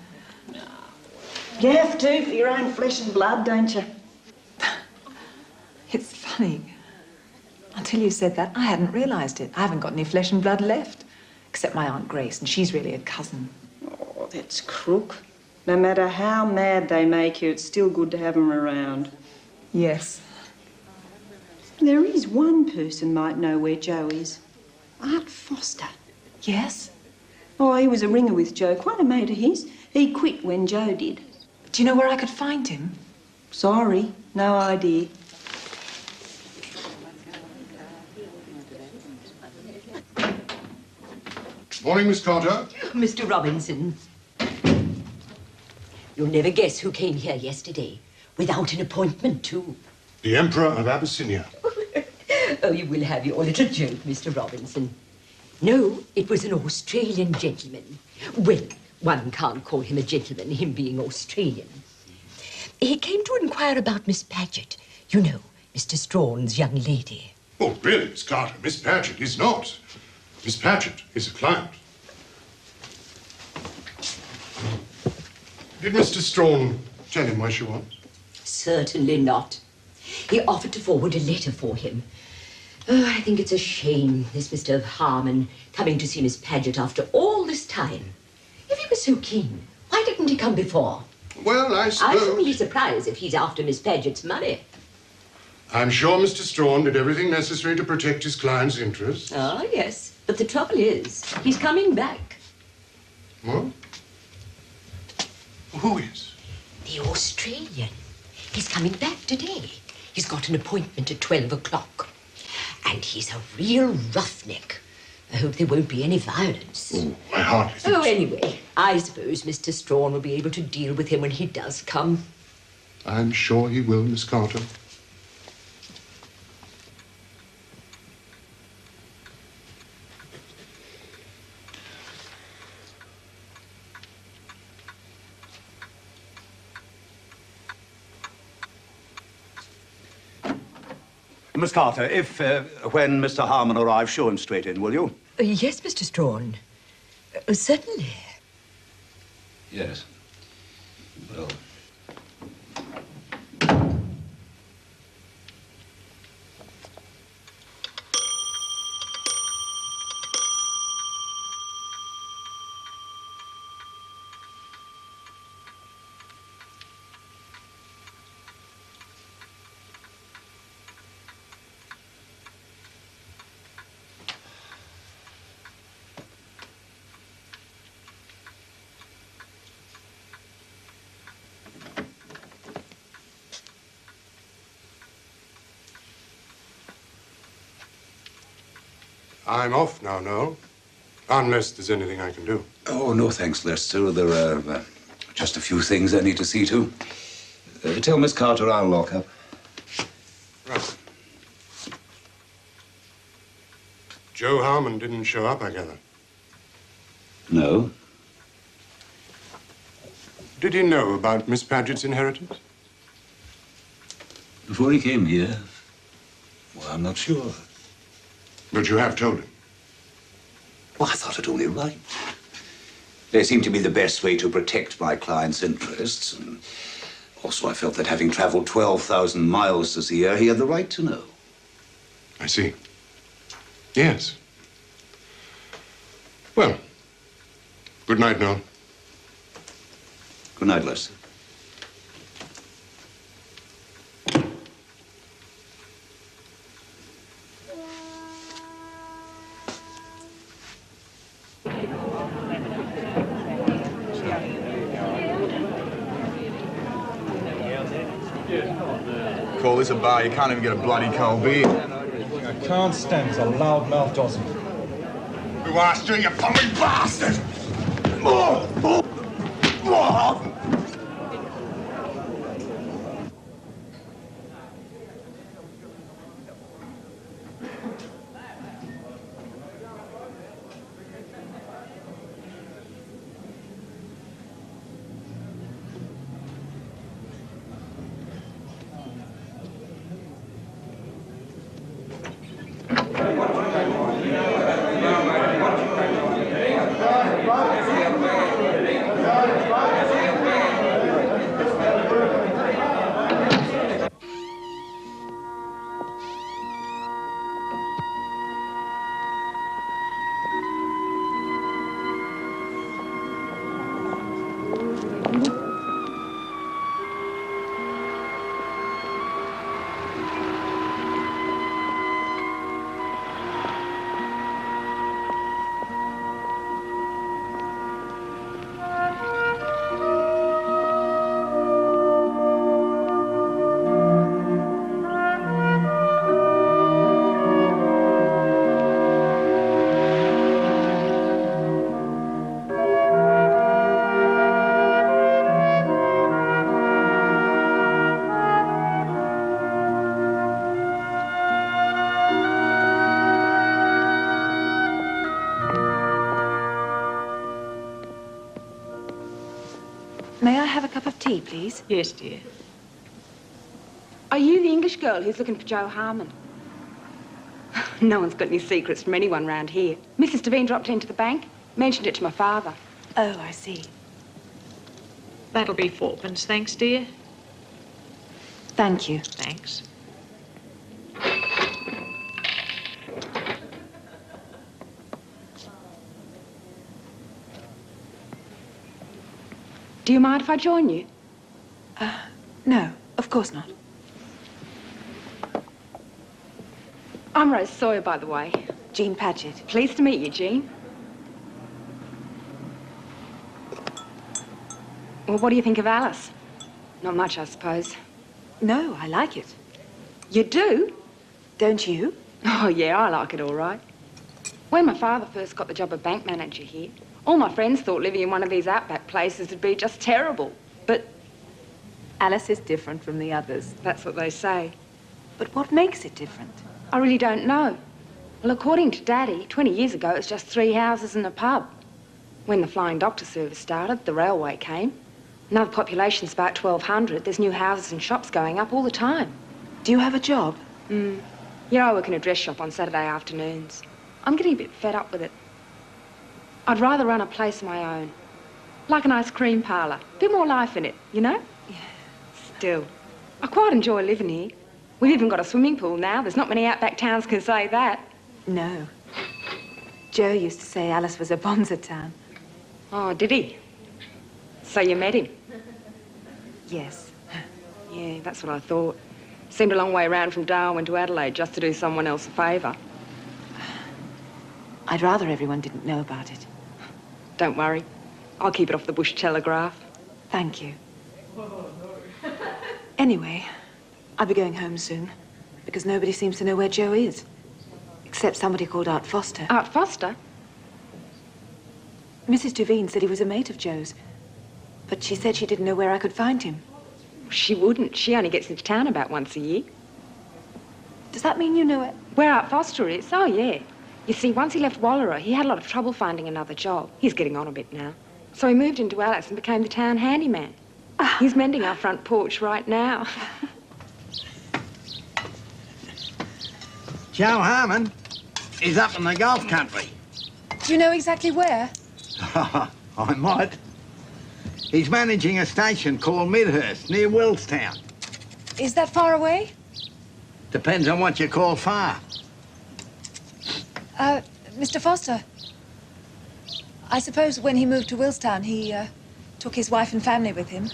You have to for your own flesh and blood, don't you? It's funny. Until you said that, I hadn't realised it. I haven't got any flesh and blood left. Except my Aunt Grace, and she's really a cousin. Oh, that's crook. No matter how mad they make you, it's still good to have them around. Yes. There is one person might know where Joe is. Art Foster. Yes? Oh, he was a ringer with Joe, quite a mate of his. He quit when Joe did. Do you know where I could find him? Sorry, no idea. Morning, Miss Carter. Mr. Robinson. You'll never guess who came here yesterday. Without an appointment, too. The Emperor of Abyssinia. Oh, you will have your little joke, Mr. Robinson. No, it was an Australian gentleman. Well, one can't call him a gentleman, him being Australian. He came to inquire about Miss Paget. You know, Mr. Strawn's young lady. Oh, really, Miss Carter? Miss Paget is not. Miss Paget is a client. Did Mr. Strawn tell him where she was? Certainly not. He offered to forward a letter for him. Oh, I think it's a shame, this Mr. Harmon coming to see Miss Paget after all this time. If he was so keen, why didn't he come before? Well, I suppose... I shouldn't be surprised if he's after Miss Paget's money. I'm sure Mr. Strawn did everything necessary to protect his client's interests. Ah, yes. But the trouble is, he's coming back. What? Who is? The Australian. He's coming back today. He's got an appointment at 12 o'clock. And he's a real roughneck. I hope there won't be any violence. Oh, I hardly think so. Anyway, I suppose Mr. Strawn will be able to deal with him when he does come. I'm sure he will, Miss Carter. Miss Carter, if, when Mr. Harmon arrives, show him straight in, will you? Yes, Mr. Strawn. Certainly. Yes. Well... I'm off now, Noel. Unless there's anything I can do. Oh, no thanks, Lester. There are just a few things I need to see to. Tell Miss Carter I'll lock up. Right. Joe Harmon didn't show up, I gather. No. Did he know about Miss Paget's inheritance? Before he came here? Well, I'm not sure. But you have told him? Well, I thought it only right. They seemed to be the best way to protect my client's interests. And also, I felt that having traveled 12,000 miles this year, he had the right to know. I see. Yes. Well, good night, Noel. Good night, Lester. Call this a bar, you can't even get a bloody cold beer. I can't stand a loudmouth Aussie. Who asked you, you fucking bastard? May I have a cup of tea, please? Yes, dear. Are you the English girl who's looking for Joe Harmon? No one's got any secrets from anyone round here. Mrs. Devine dropped into the bank, mentioned it to my father. Oh, I see. That'll be 4pence, thanks, dear. Thank you. Thanks. Do you mind if I join you? No, of course not. I'm Rose Sawyer, by the way. Jean Paget. Pleased to meet you, Jean. Well, what do you think of Alice? Not much, I suppose. No, I like it. You do? Don't you? Oh, yeah, I like it all right. When my father first got the job of bank manager here, all my friends thought living in one of these outback places would be just terrible. But Alice is different from the others. That's what they say. But what makes it different? I really don't know. Well, according to Daddy, 20 years ago, it was just 3 houses and a pub. When the Flying Doctor service started, the railway came. Now the population's about 1,200. There's new houses and shops going up all the time. Do you have a job? Yeah, I work in a dress shop on Saturday afternoons. I'm getting a bit fed up with it. I'd rather run a place of my own. Like an ice cream parlour. A bit more life in it, you know? Yeah. Still, I quite enjoy living here. We've even got a swimming pool now. There's not many outback towns can say that. No. Joe used to say Alice was a bonza town. Oh, did he? So you met him? Yes. Yeah, that's what I thought. Seemed a long way round from Darwin to Adelaide just to do someone else a favour. I'd rather everyone didn't know about it. Don't worry. I'll keep it off the bush telegraph. Thank you. Anyway, I'll be going home soon, because nobody seems to know where Joe is. Except somebody called Art Foster. Art Foster? Mrs. Devine said he was a mate of Joe's, but she said she didn't know where I could find him. She wouldn't. She only gets into town about once a year. Does that mean you know it? Where Art Foster is? Oh, yeah. You see, once he left Wallara, he had a lot of trouble finding another job. He's getting on a bit now. So he moved into Alice and became the town handyman. He's mending our front porch right now. Joe Harmon is up in the Gulf country. Do you know exactly where? I might. He's managing a station called Midhurst, near Willstown. Is that far away? Depends on what you call far. Mr. Foster, I suppose when he moved to Willstown, he took his wife and family with him.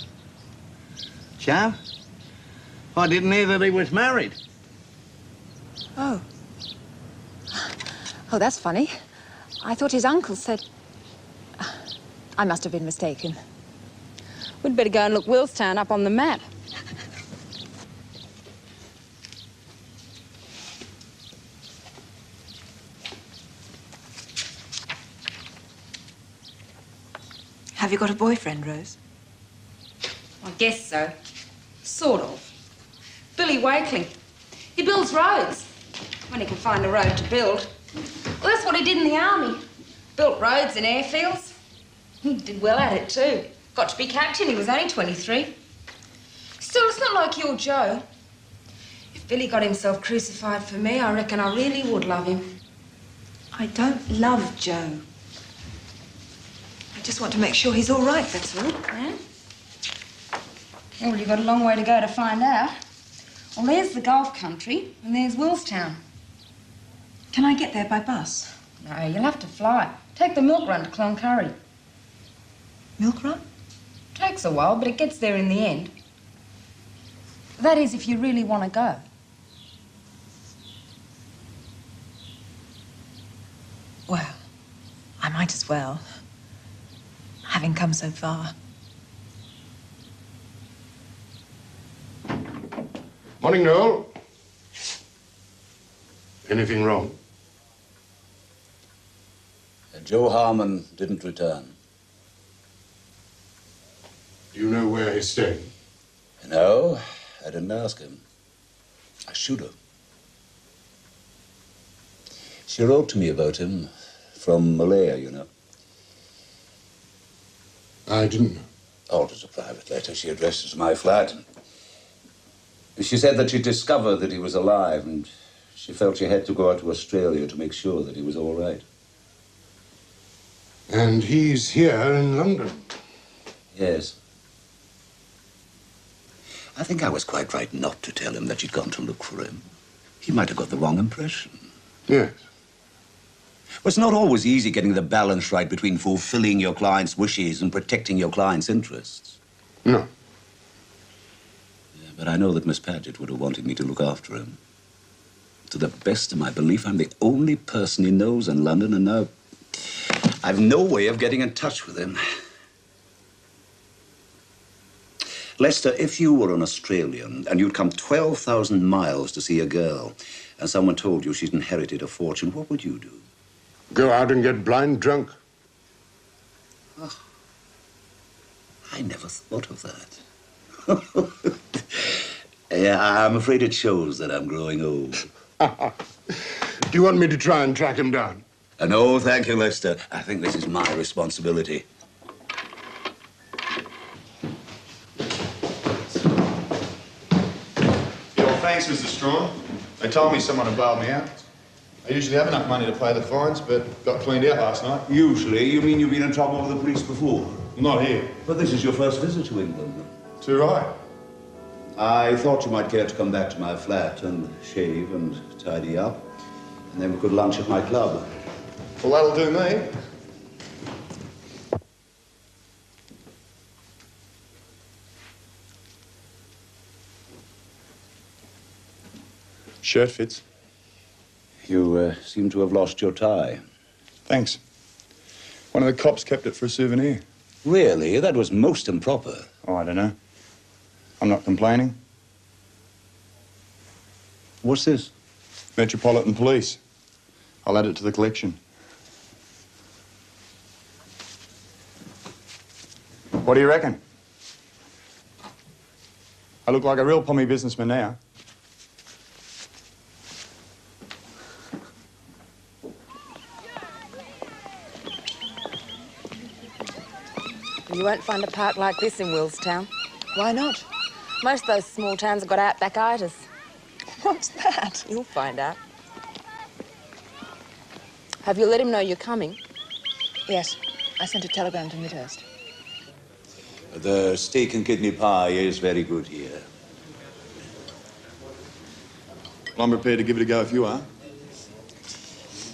Joe? I didn't hear that he was married. Oh. Oh, that's funny. I thought his uncle said... I must have been mistaken. We'd better go and look Willstown up on the map. Have you got a boyfriend, Rose? I guess so. Sort of. Billy Wakeling. He builds roads. When he can find a road to build. Well, that's what he did in the army. Built roads and airfields. He did well at it, too. Got to be captain. He was only 23. Still, it's not like your Joe. If Billy got himself crucified for me, I reckon I really would love him. I don't love Joe. I just want to make sure he's all right, that's all. Yeah? Well, you've got a long way to go to find out. Well, there's the Gulf country, and there's Willstown. Can I get there by bus? No, you'll have to fly. Take the milk run to Cloncurry. Milk run? Takes a while, but it gets there in the end. That is, if you really want to go. Well, I might as well, having come so far. Morning, Noel. Anything wrong? Joe Harmon didn't return. Do you know where he's staying? No, I didn't ask him. I should have. She wrote to me about him from Malaya, you know. I didn't know. Oh, it was a private letter. She addressed it to my flat. She said that she'd discovered that he was alive and she felt she had to go out to Australia to make sure that he was all right. And he's here in London? Yes. I think I was quite right not to tell him that she'd gone to look for him. He might have got the wrong impression. Yes. Well, it's not always easy getting the balance right between fulfilling your client's wishes and protecting your client's interests. No. Yeah, but I know that Miss Paget would have wanted me to look after him. To the best of my belief, I'm the only person he knows in London, and now I've no way of getting in touch with him. Lester, if you were an Australian and you'd come 12,000 miles to see a girl and someone told you she'd inherited a fortune, what would you do? Go out and get blind drunk. Oh, I never thought of that. Yeah, I'm afraid it shows that I'm growing old. Do you want me to try and track him down? No, thank you, Lester. I think this is my responsibility. Thanks, Mr. Strawn. They told me someone had bailed me out. I usually have enough money to pay the fines, but got cleaned out last night. Usually? You mean you've been in trouble with the police before? Not here. But this is your first visit to England. Too right. I thought you might care to come back to my flat and shave and tidy up, and then we could lunch at my club. Well, that'll do me. Shirt fits. You seem to have lost your tie. Thanks. One of the cops kept it for a souvenir. Really? That was most improper. Oh, I don't know. I'm not complaining. What's this? Metropolitan Police. I'll add it to the collection. What do you reckon? I look like a real pommy businessman now. You won't find a park like this in Willstown. Why not? Most of those small towns have got outbackitis. What's that? You'll find out. Have you let him know you're coming? Yes. I sent a telegram to Midhurst. The steak and kidney pie is very good here. Well, I'm prepared to give it a go if you are.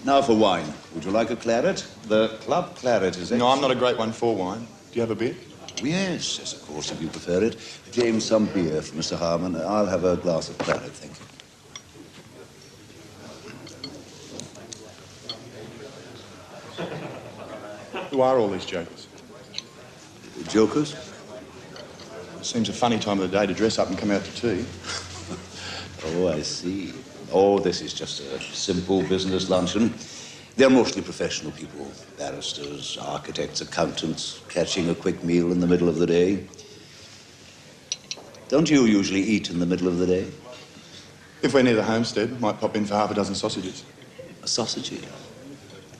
Now for wine. Would you like a claret? The club claret is... No, I'm not a great one for wine. Do you have a beer? Yes, yes, of course, if you prefer it. James, some beer for Mr. Harmon. I'll have a glass of claret, thank you. Who are all these jokers? Jokers? Seems a funny time of the day to dress up and come out to tea. Oh, I see. Oh, this is just a simple business luncheon. They're mostly professional people. Barristers, architects, accountants, catching a quick meal in the middle of the day. Don't you usually eat in the middle of the day? If we're near the homestead, might pop in for half a dozen sausages. A sausage?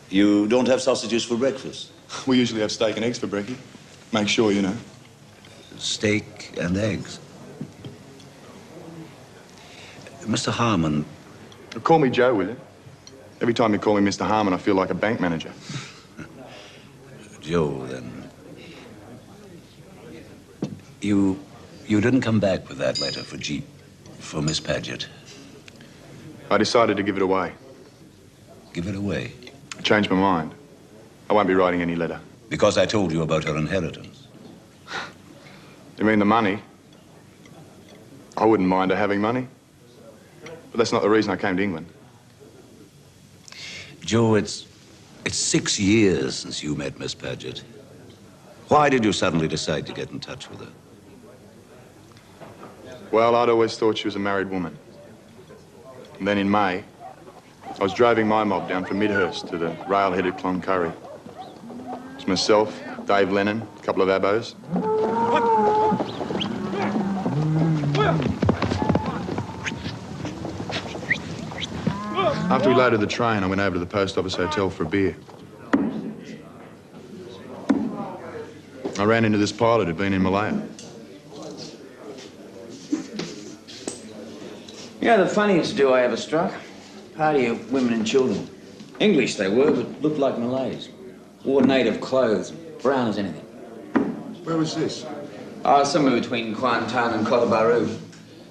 You don't have sausages for breakfast? We usually have steak and eggs for brekkie. Make sure, you know. Steak and eggs? Mr. Harmon... Call me Joe, will you? Every time you call me Mr. Harmon, I feel like a bank manager. Joe, then. You didn't come back with that letter for Jeep, for Miss Paget. I decided to give it away. Give it away? I changed my mind. I won't be writing any letter. Because I told you about her inheritance. You mean the money? I wouldn't mind her having money. But that's not the reason I came to England. Joe, it's 6 years since you met Miss Paget. Why did you suddenly decide to get in touch with her? Well, I'd always thought she was a married woman. And then in May, I was driving my mob down from Midhurst to the rail-headed Cloncurry. It was myself, Dave Lennon, a couple of abos. After we loaded the train, I went over to the post office hotel for a beer. I ran into this pilot who'd been in Malaya. You know the funniest do I ever struck? Party of women and children. English they were, but looked like Malays. Wore native clothes, brown as anything. Where was this? Somewhere between Kuantan and Kota Bharu.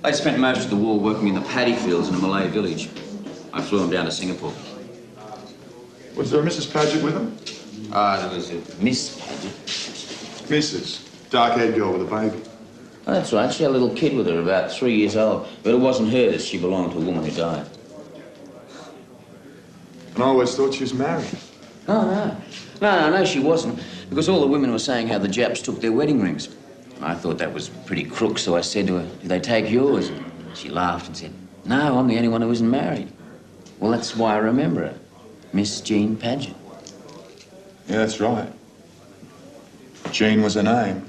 They spent most of the war working in the paddy fields in a Malay village. I flew them down to Singapore. Was there a Mrs. Paget with them? There was a Miss Paget. Mrs. Dark-haired girl with a baby. Oh, that's right. She had a little kid with her, about 3 years old. But it wasn't hers. She belonged to a woman who died. And I always thought she was married. Oh, no. No, she wasn't. Because all the women were saying how the Japs took their wedding rings. I thought that was pretty crook, so I said to her, "Did they take yours?" And she laughed and said, "No, I'm the only one who isn't married." Well, that's why I remember her. Miss Jean Paget. Yeah, that's right. Jean was her name.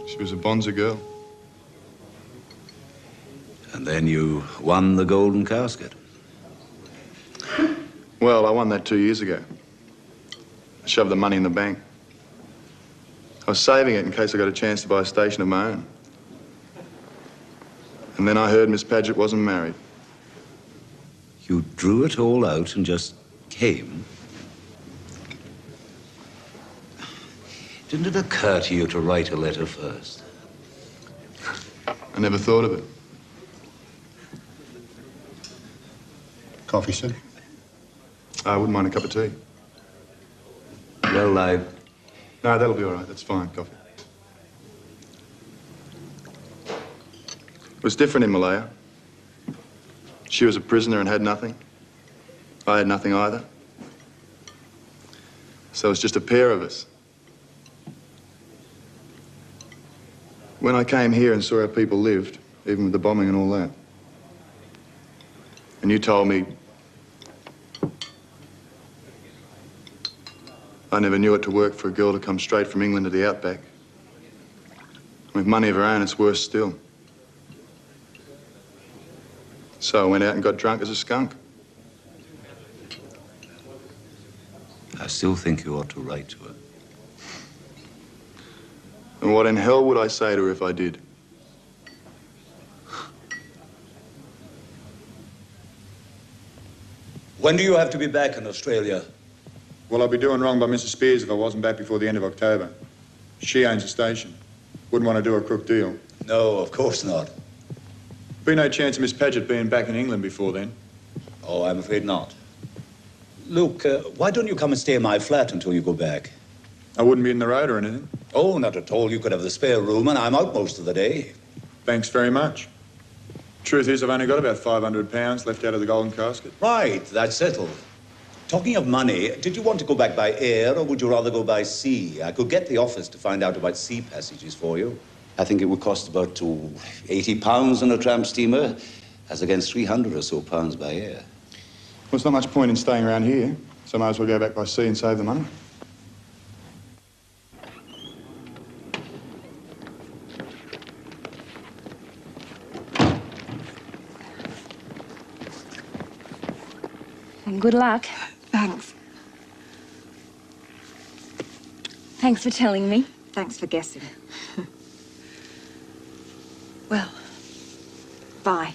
She was a Bonza girl. And then you won the golden casket. Well, I won that 2 years ago. I shoved the money in the bank. I was saving it in case I got a chance to buy a station of my own. And then I heard Miss Paget wasn't married. You drew it all out and just came? Didn't it occur to you to write a letter first? I never thought of it. Coffee, sir? I wouldn't mind a cup of tea. Well, No, that'll be all right. That's fine, coffee. It was different in Malaya. She was a prisoner and had nothing. I had nothing either. So it was just a pair of us. When I came here and saw how people lived, even with the bombing and all that, and you told me I never knew it to work for a girl to come straight from England to the outback. With money of her own, it's worse still. So I went out and got drunk as a skunk. I still think you ought to write to her. And what in hell would I say to her if I did? When do you have to be back in Australia? Well, I'd be doing wrong by Mrs. Spears if I wasn't back before the end of October. She owns the station. Wouldn't want to do a crook deal. No, of course not. Be no chance of Miss Paget being back in England before then. Oh, I'm afraid not. Luke, why don't you come and stay in my flat until you go back? I wouldn't be in the road or anything. Oh, not at all. You could have the spare room, and I'm out most of the day. Thanks very much. Truth is, I've only got about £500 left out of the golden casket. Right, that's settled. Talking of money, did you want to go back by air, or would you rather go by sea? I could get the office to find out about sea passages for you. I think it would cost about £80 on a tramp steamer, as against 300 or so pounds by air. Well, there's not much point in staying around here, so I might as well go back by sea and save the money. And good luck. Thanks. Thanks for telling me. Thanks for guessing. Well, bye.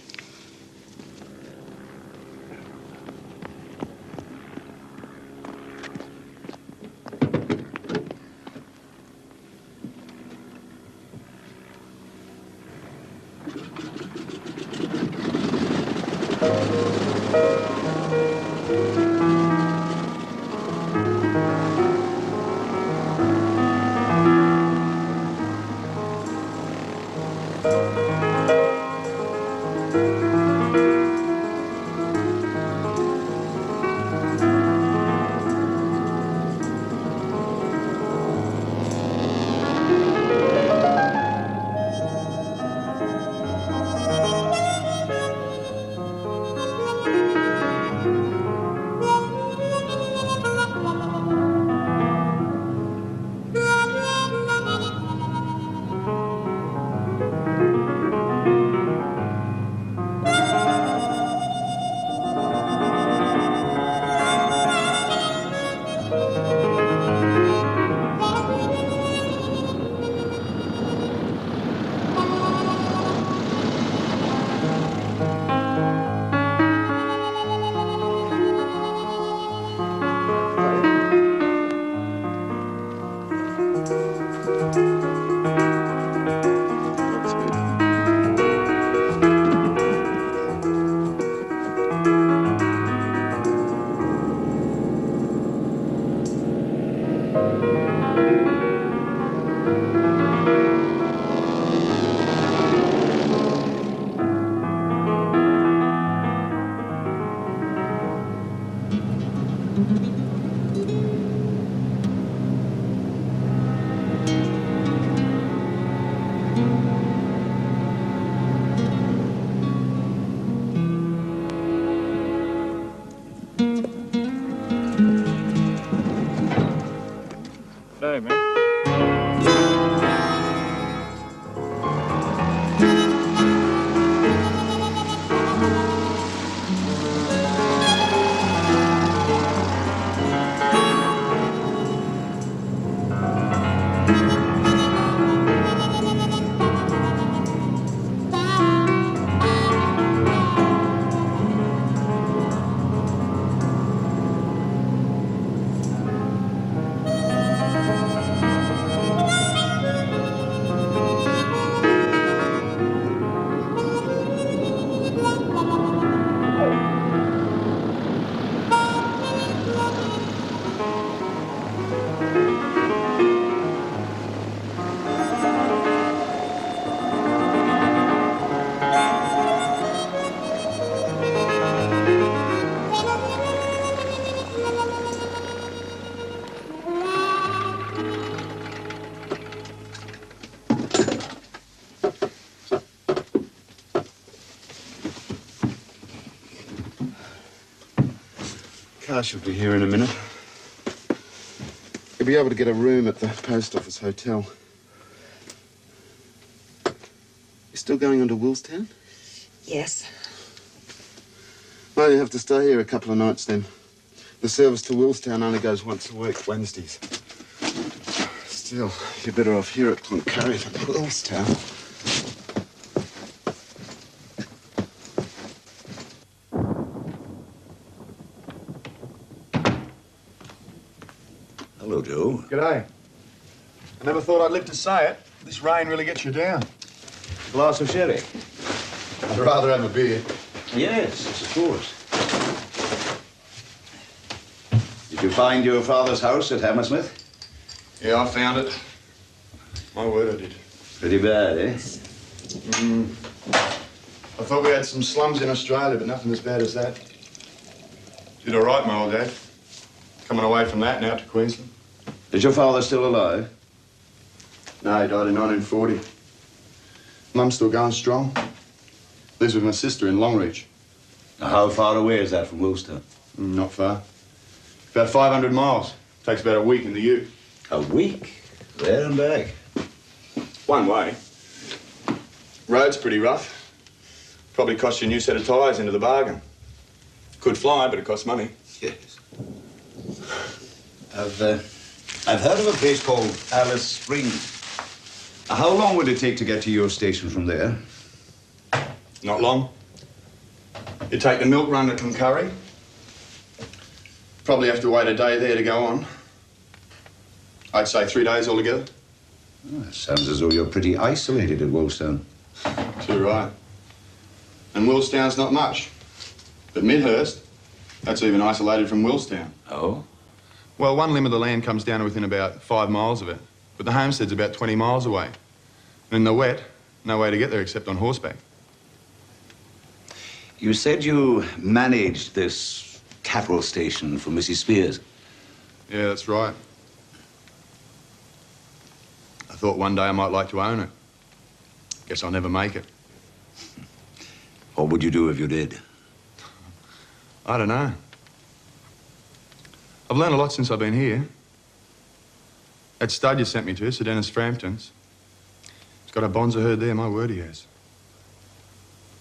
Car should be here in a minute. You'll be able to get a room at the post office hotel. You still going on to Willstown? Yes. Well, you have to stay here a couple of nights then. The service to Willstown only goes once a week, Wednesdays. Still, you're better off here at Cloncurry than Willstown. Hello, Joe. G'day. I never thought I'd live to say it. This rain really gets you down. Glass of sherry? I'd rather have a beer. Yes, of course. Did you find your father's house at Hammersmith? Yeah, I found it. My word, I did. Pretty bad, eh? I thought we had some slums in Australia, but nothing as bad as that. Did all right, my old dad. Coming away from that now to Queensland. Is your father still alive? No, he died in 1940. Mum's still going strong. Lives with my sister in Longreach. Now, how far away is that from Woolston? Not far. About 500 miles. Takes about a week in the ute. A week? There and back? One way. Road's pretty rough. Probably cost you a new set of tyres into the bargain. Could fly, but it costs money. Yes. I've heard of a place called Alice Springs. How long would it take to get to your station from there? Not long. You take the milk run to Cloncurry. Probably have to wait a day there to go on. I'd say 3 days altogether. Oh, it sounds as though you're pretty isolated at Woolstown. Too right. And Willstown's not much. But Midhurst, that's even isolated from Willstown. Oh? Well, one limb of the land comes down to within about 5 miles of it. But the homestead's about 20 miles away. And in the wet, no way to get there except on horseback. You said you managed this cattle station for Mrs. Spears. Yeah, that's right. I thought one day I might like to own it. Guess I'll never make it. What would you do if you did? I don't know. I've learned a lot since I've been here. That stud you sent me to, Sir Dennis Frampton's, he's got a bonza herd there, my word he has.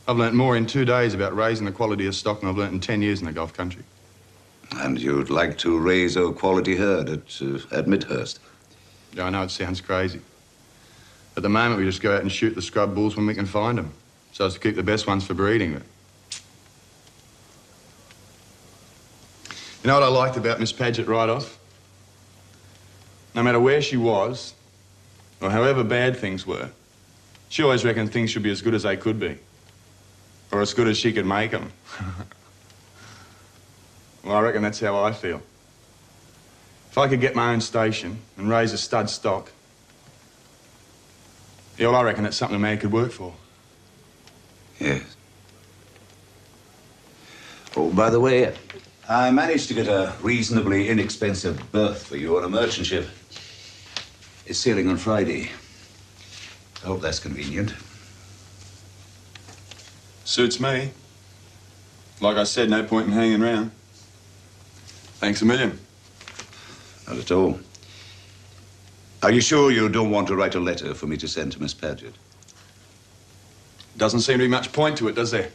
I've learnt more in 2 days about raising the quality of stock than I've learnt in 10 years in the Gulf country. And you'd like to raise a quality herd at Midhurst? Yeah, I know it sounds crazy. At the moment, we just go out and shoot the scrub bulls when we can find them, so as to keep the best ones for breeding. But you know what I liked about Miss Paget right off? No matter where she was, or however bad things were, she always reckoned things should be as good as they could be, or as good as she could make them. Well, I reckon that's how I feel. If I could get my own station and raise a stud stock, yeah, well, I reckon it's something a man could work for. Yes. Oh, by the way, I managed to get a reasonably inexpensive berth for you on a merchant ship. It's sailing on Friday. I hope that's convenient. Suits me. Like I said, no point in hanging around. Thanks a million. Not at all. Are you sure you don't want to write a letter for me to send to Miss Paget? Doesn't seem to be much point to it, does there?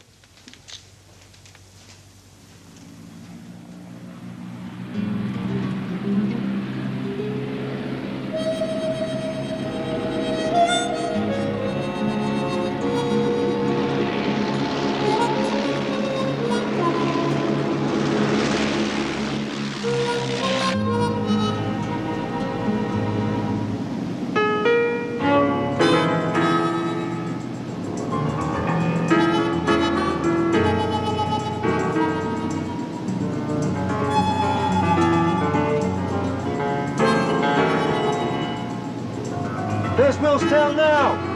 There's Millstown now!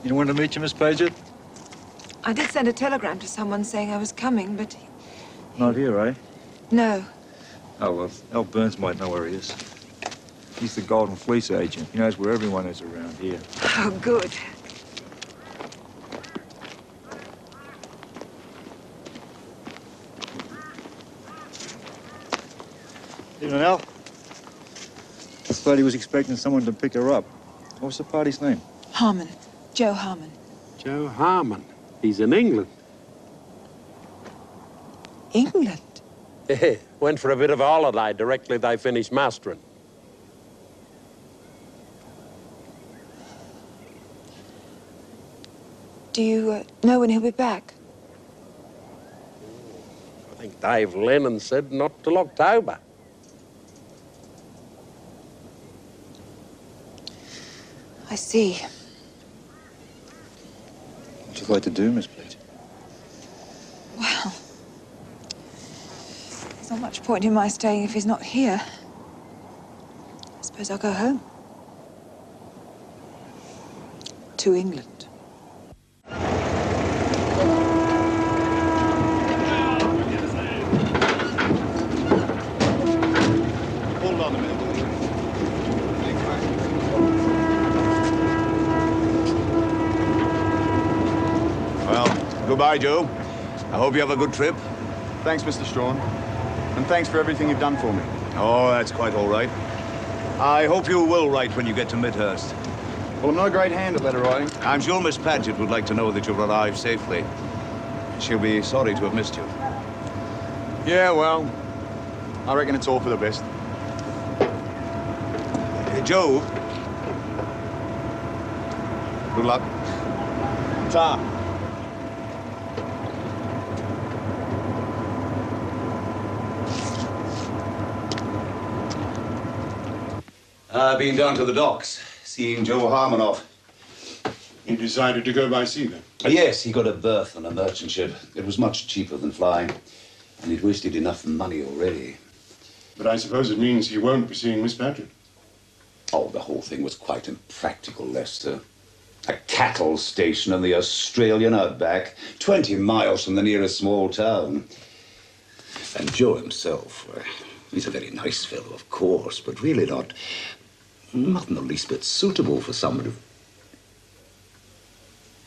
You don't want to meet you, Miss Paget? I did send a telegram to someone saying I was coming, but... Not here, eh? No. Oh, well, Al Burns might know where he is. He's the Golden Fleece agent. He knows where everyone is around here. Oh, good. Evening, Al. This lady was expecting someone to pick her up. What's the party's name? Harmon. Joe Harmon. Joe Harmon. He's in England. England? Went for a bit of a holiday directly they finished mastering. Do you know when he'll be back? I think Dave Lennon said not till October. I see. What'd you like to do, Miss Paget? Well, there's not much point in my staying if he's not here. I suppose I'll go home. To England. Hold on a minute. Well, goodbye, Joe. I hope you have a good trip. Thanks, Mr. Strawn. And thanks for everything you've done for me. Oh, that's quite all right. I hope you will write when you get to Midhurst. Well, I'm not a great hand at letter writing. I'm sure Miss Paget would like to know that you've arrived safely. She'll be sorry to have missed you. Yeah, well, I reckon it's all for the best. Joe. Good luck. Ta. I've been down to the docks, seeing Joe Harmon off. You decided to go by sea, then? Yes, he got a berth on a merchant ship. It was much cheaper than flying, and he'd wasted enough money already. But I suppose it means he won't be seeing Miss Paget. Oh, the whole thing was quite impractical, Lester. A cattle station in the Australian outback, 20 miles from the nearest small town. And Joe himself, he's a very nice fellow, of course, but really not in the least bit suitable for somebody.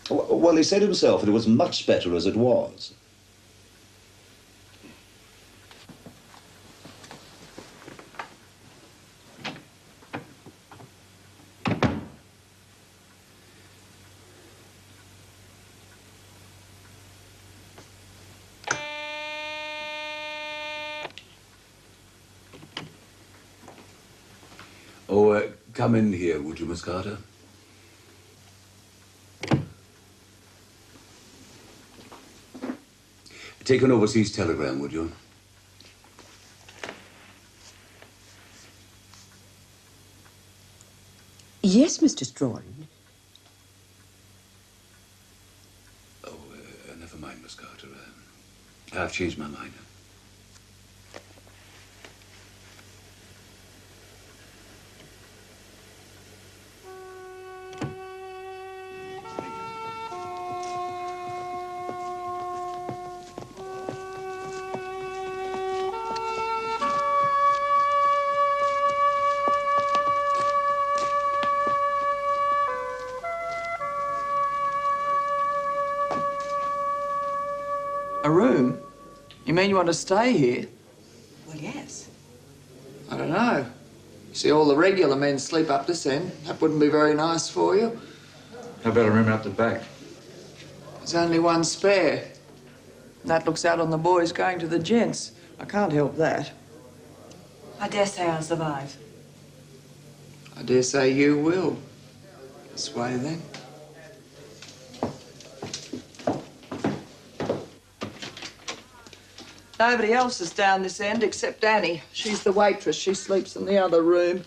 Well, he said himself that it was much better as it was. Oh, come in here, would you, Miss Carter? Take an overseas telegram, would you? Yes, Mr. Strawn. Oh, never mind, Miss Carter. I've changed my mind. A room? You mean you want to stay here? Well, yes. I don't know. You see, all the regular men sleep up this end. That wouldn't be very nice for you. How about a room out the back? There's only one spare. And that looks out on the boys going to the gents. I can't help that. I dare say I'll survive. I dare say you will. This way, then. Nobody else is down this end except Annie. She's the waitress. She sleeps in the other room.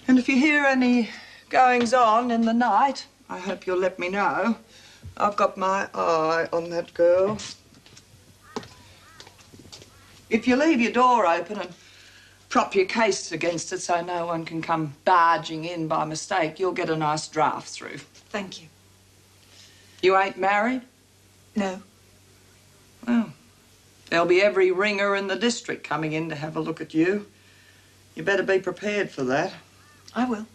And if you hear any goings-on in the night, I hope you'll let me know. I've got my eye on that girl. If you leave your door open and prop your case against it so no one can come barging in by mistake, you'll get a nice draft through. Thank you. You ain't married? No. Well, there'll be every ringer in the district coming in to have a look at you. You better be prepared for that. I will.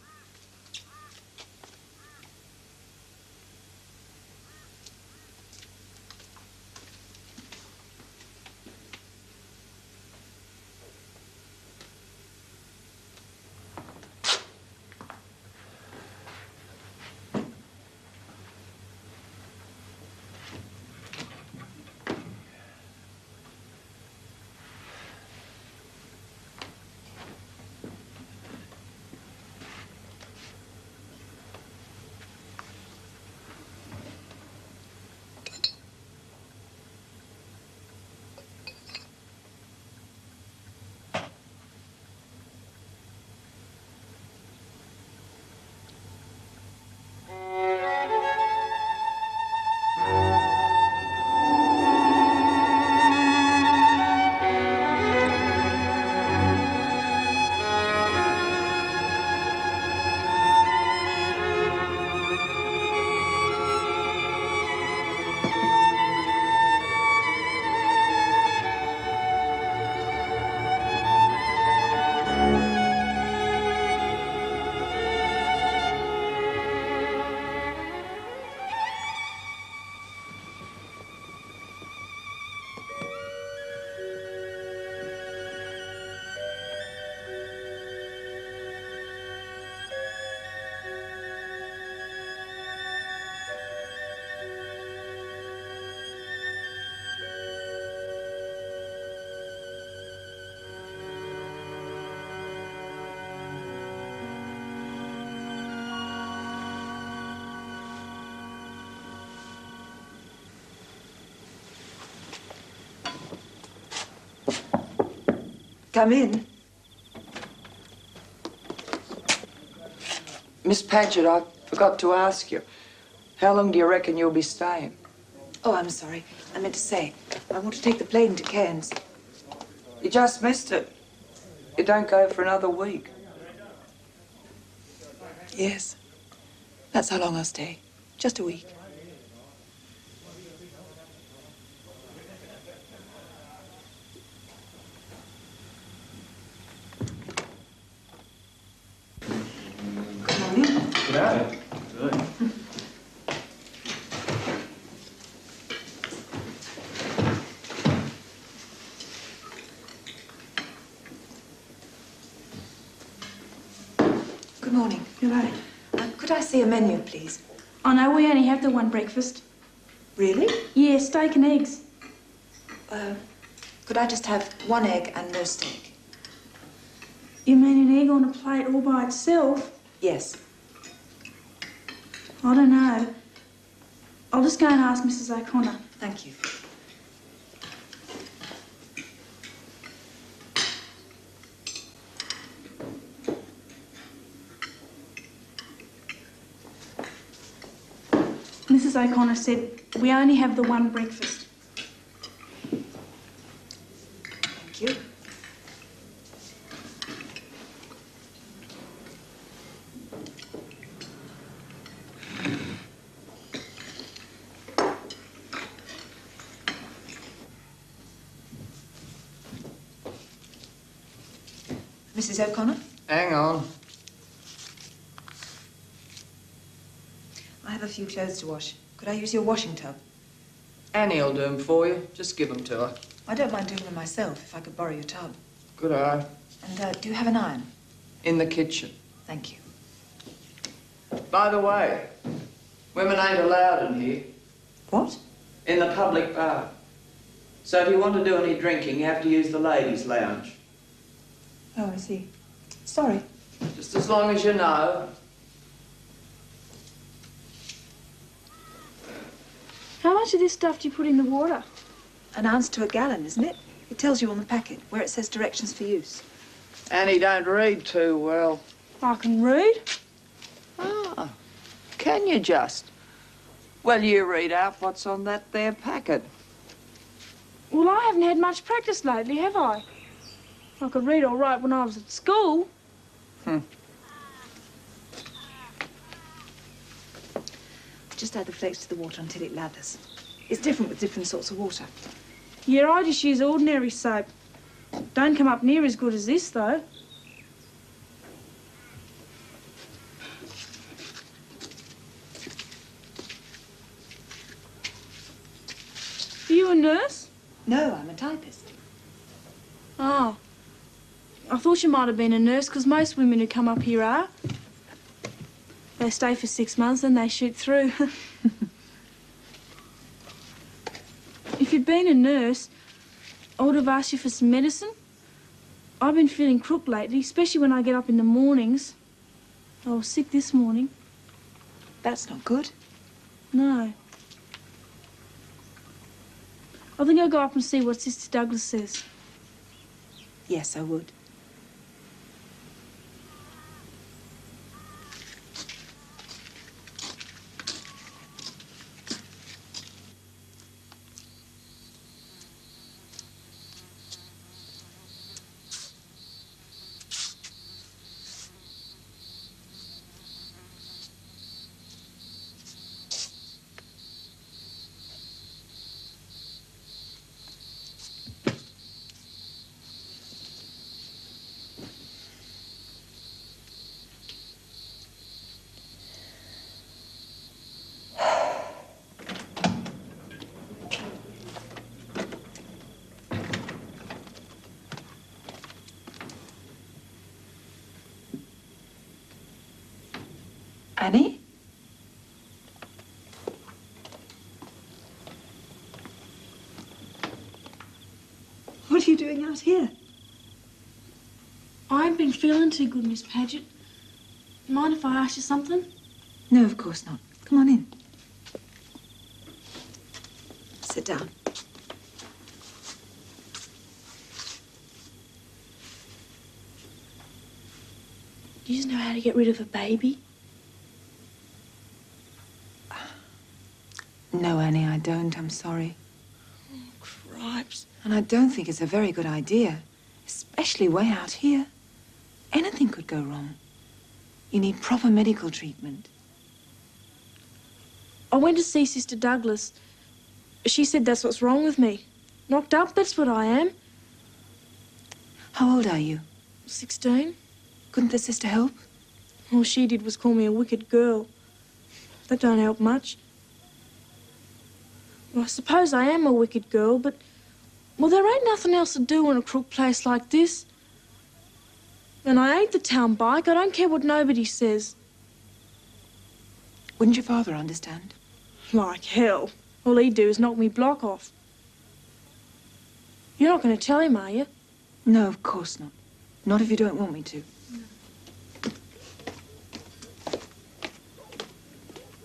Come in. Miss Paget, I forgot to ask you. How long do you reckon you'll be staying? Oh, I'm sorry. I meant to say, I want to take the plane to Cairns. You just missed it. You don't go for another week. Yes. That's how long I'll stay. Just a week. Good. Good morning. Hello. Could I see a menu, please? Oh, no, we only have the one breakfast. Really? Yeah, steak and eggs. Could I just have one egg and no steak? You mean an egg on a plate all by itself? Yes. I don't know. I'll just go and ask Mrs. O'Connor. Thank you. Mrs. O'Connor said we only have the one breakfast. Thank you. Mrs. O'Connor? Hang on. I have a few clothes to wash. Could I use your washing tub? Annie'll do them for you. Just give them to her. I don't mind doing them myself, if I could borrow your tub. Good eye. And do you have an iron? In the kitchen. Thank you. By the way, women ain't allowed in here. What? In the public bar. So if you want to do any drinking, you have to use the ladies' lounge. Oh, I see. Sorry. Just as long as you know. How much of this stuff do you put in the water? An ounce to a gallon, isn't it? It tells you on the packet where it says directions for use. Annie don't read too well. I can read. Ah, can you just? Well, you read out what's on that there packet. Well, I haven't had much practice lately, have I? I could read all right when I was at school. Just add the flakes to the water until it lathers. It's different with different sorts of water. Yeah, I just use ordinary soap. Don't come up near as good as this, though. Are you a nurse? No, I'm a typist. Oh. I thought you might have been a nurse, because most women who come up here are. They stay for 6 months, then they shoot through. If you'd been a nurse, I would have asked you for some medicine. I've been feeling crook lately, especially when I get up in the mornings. I was sick this morning. That's not good. No. I think I'll go up and see what Sister Douglas says. Yes, I would. Annie? What are you doing out here? I ain't been feeling too good, Miss Paget. Mind if I ask you something? No, of course not. Come on in. Sit down. Do you know how to get rid of a baby? No, Annie, I don't. I'm sorry. Oh, cripes. And I don't think it's a very good idea, especially way out here. Anything could go wrong. You need proper medical treatment. I went to see Sister Douglas. She said that's what's wrong with me. Knocked up, that's what I am. How old are you? 16. Couldn't the sister help? All she did was call me a wicked girl. That don't help much. Well, I suppose I am a wicked girl, but... Well, there ain't nothing else to do in a crook place like this. And I hate the town bike. I don't care what nobody says. Wouldn't your father understand? Like hell. All he'd do is knock me block off. You're not going to tell him, are you? No, of course not. Not if you don't want me to.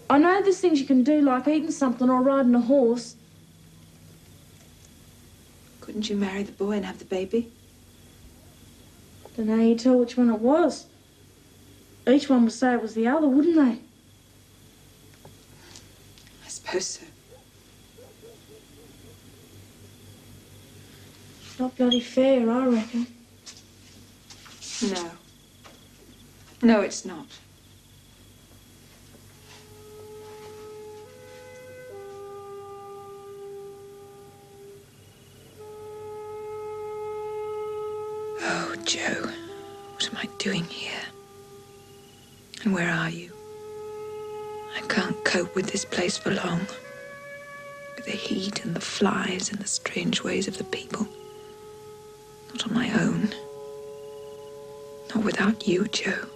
I know there's things you can do, like eating something or riding a horse. Couldn't you marry the boy and have the baby? Don't know how you tell which one it was. Each one would say it was the other, wouldn't they? I suppose so. Not bloody fair, I reckon. No. No, it's not. Oh, Joe, what am I doing here? And where are you? I can't cope with this place for long. With the heat and the flies and the strange ways of the people. Not on my own. Not without you, Joe.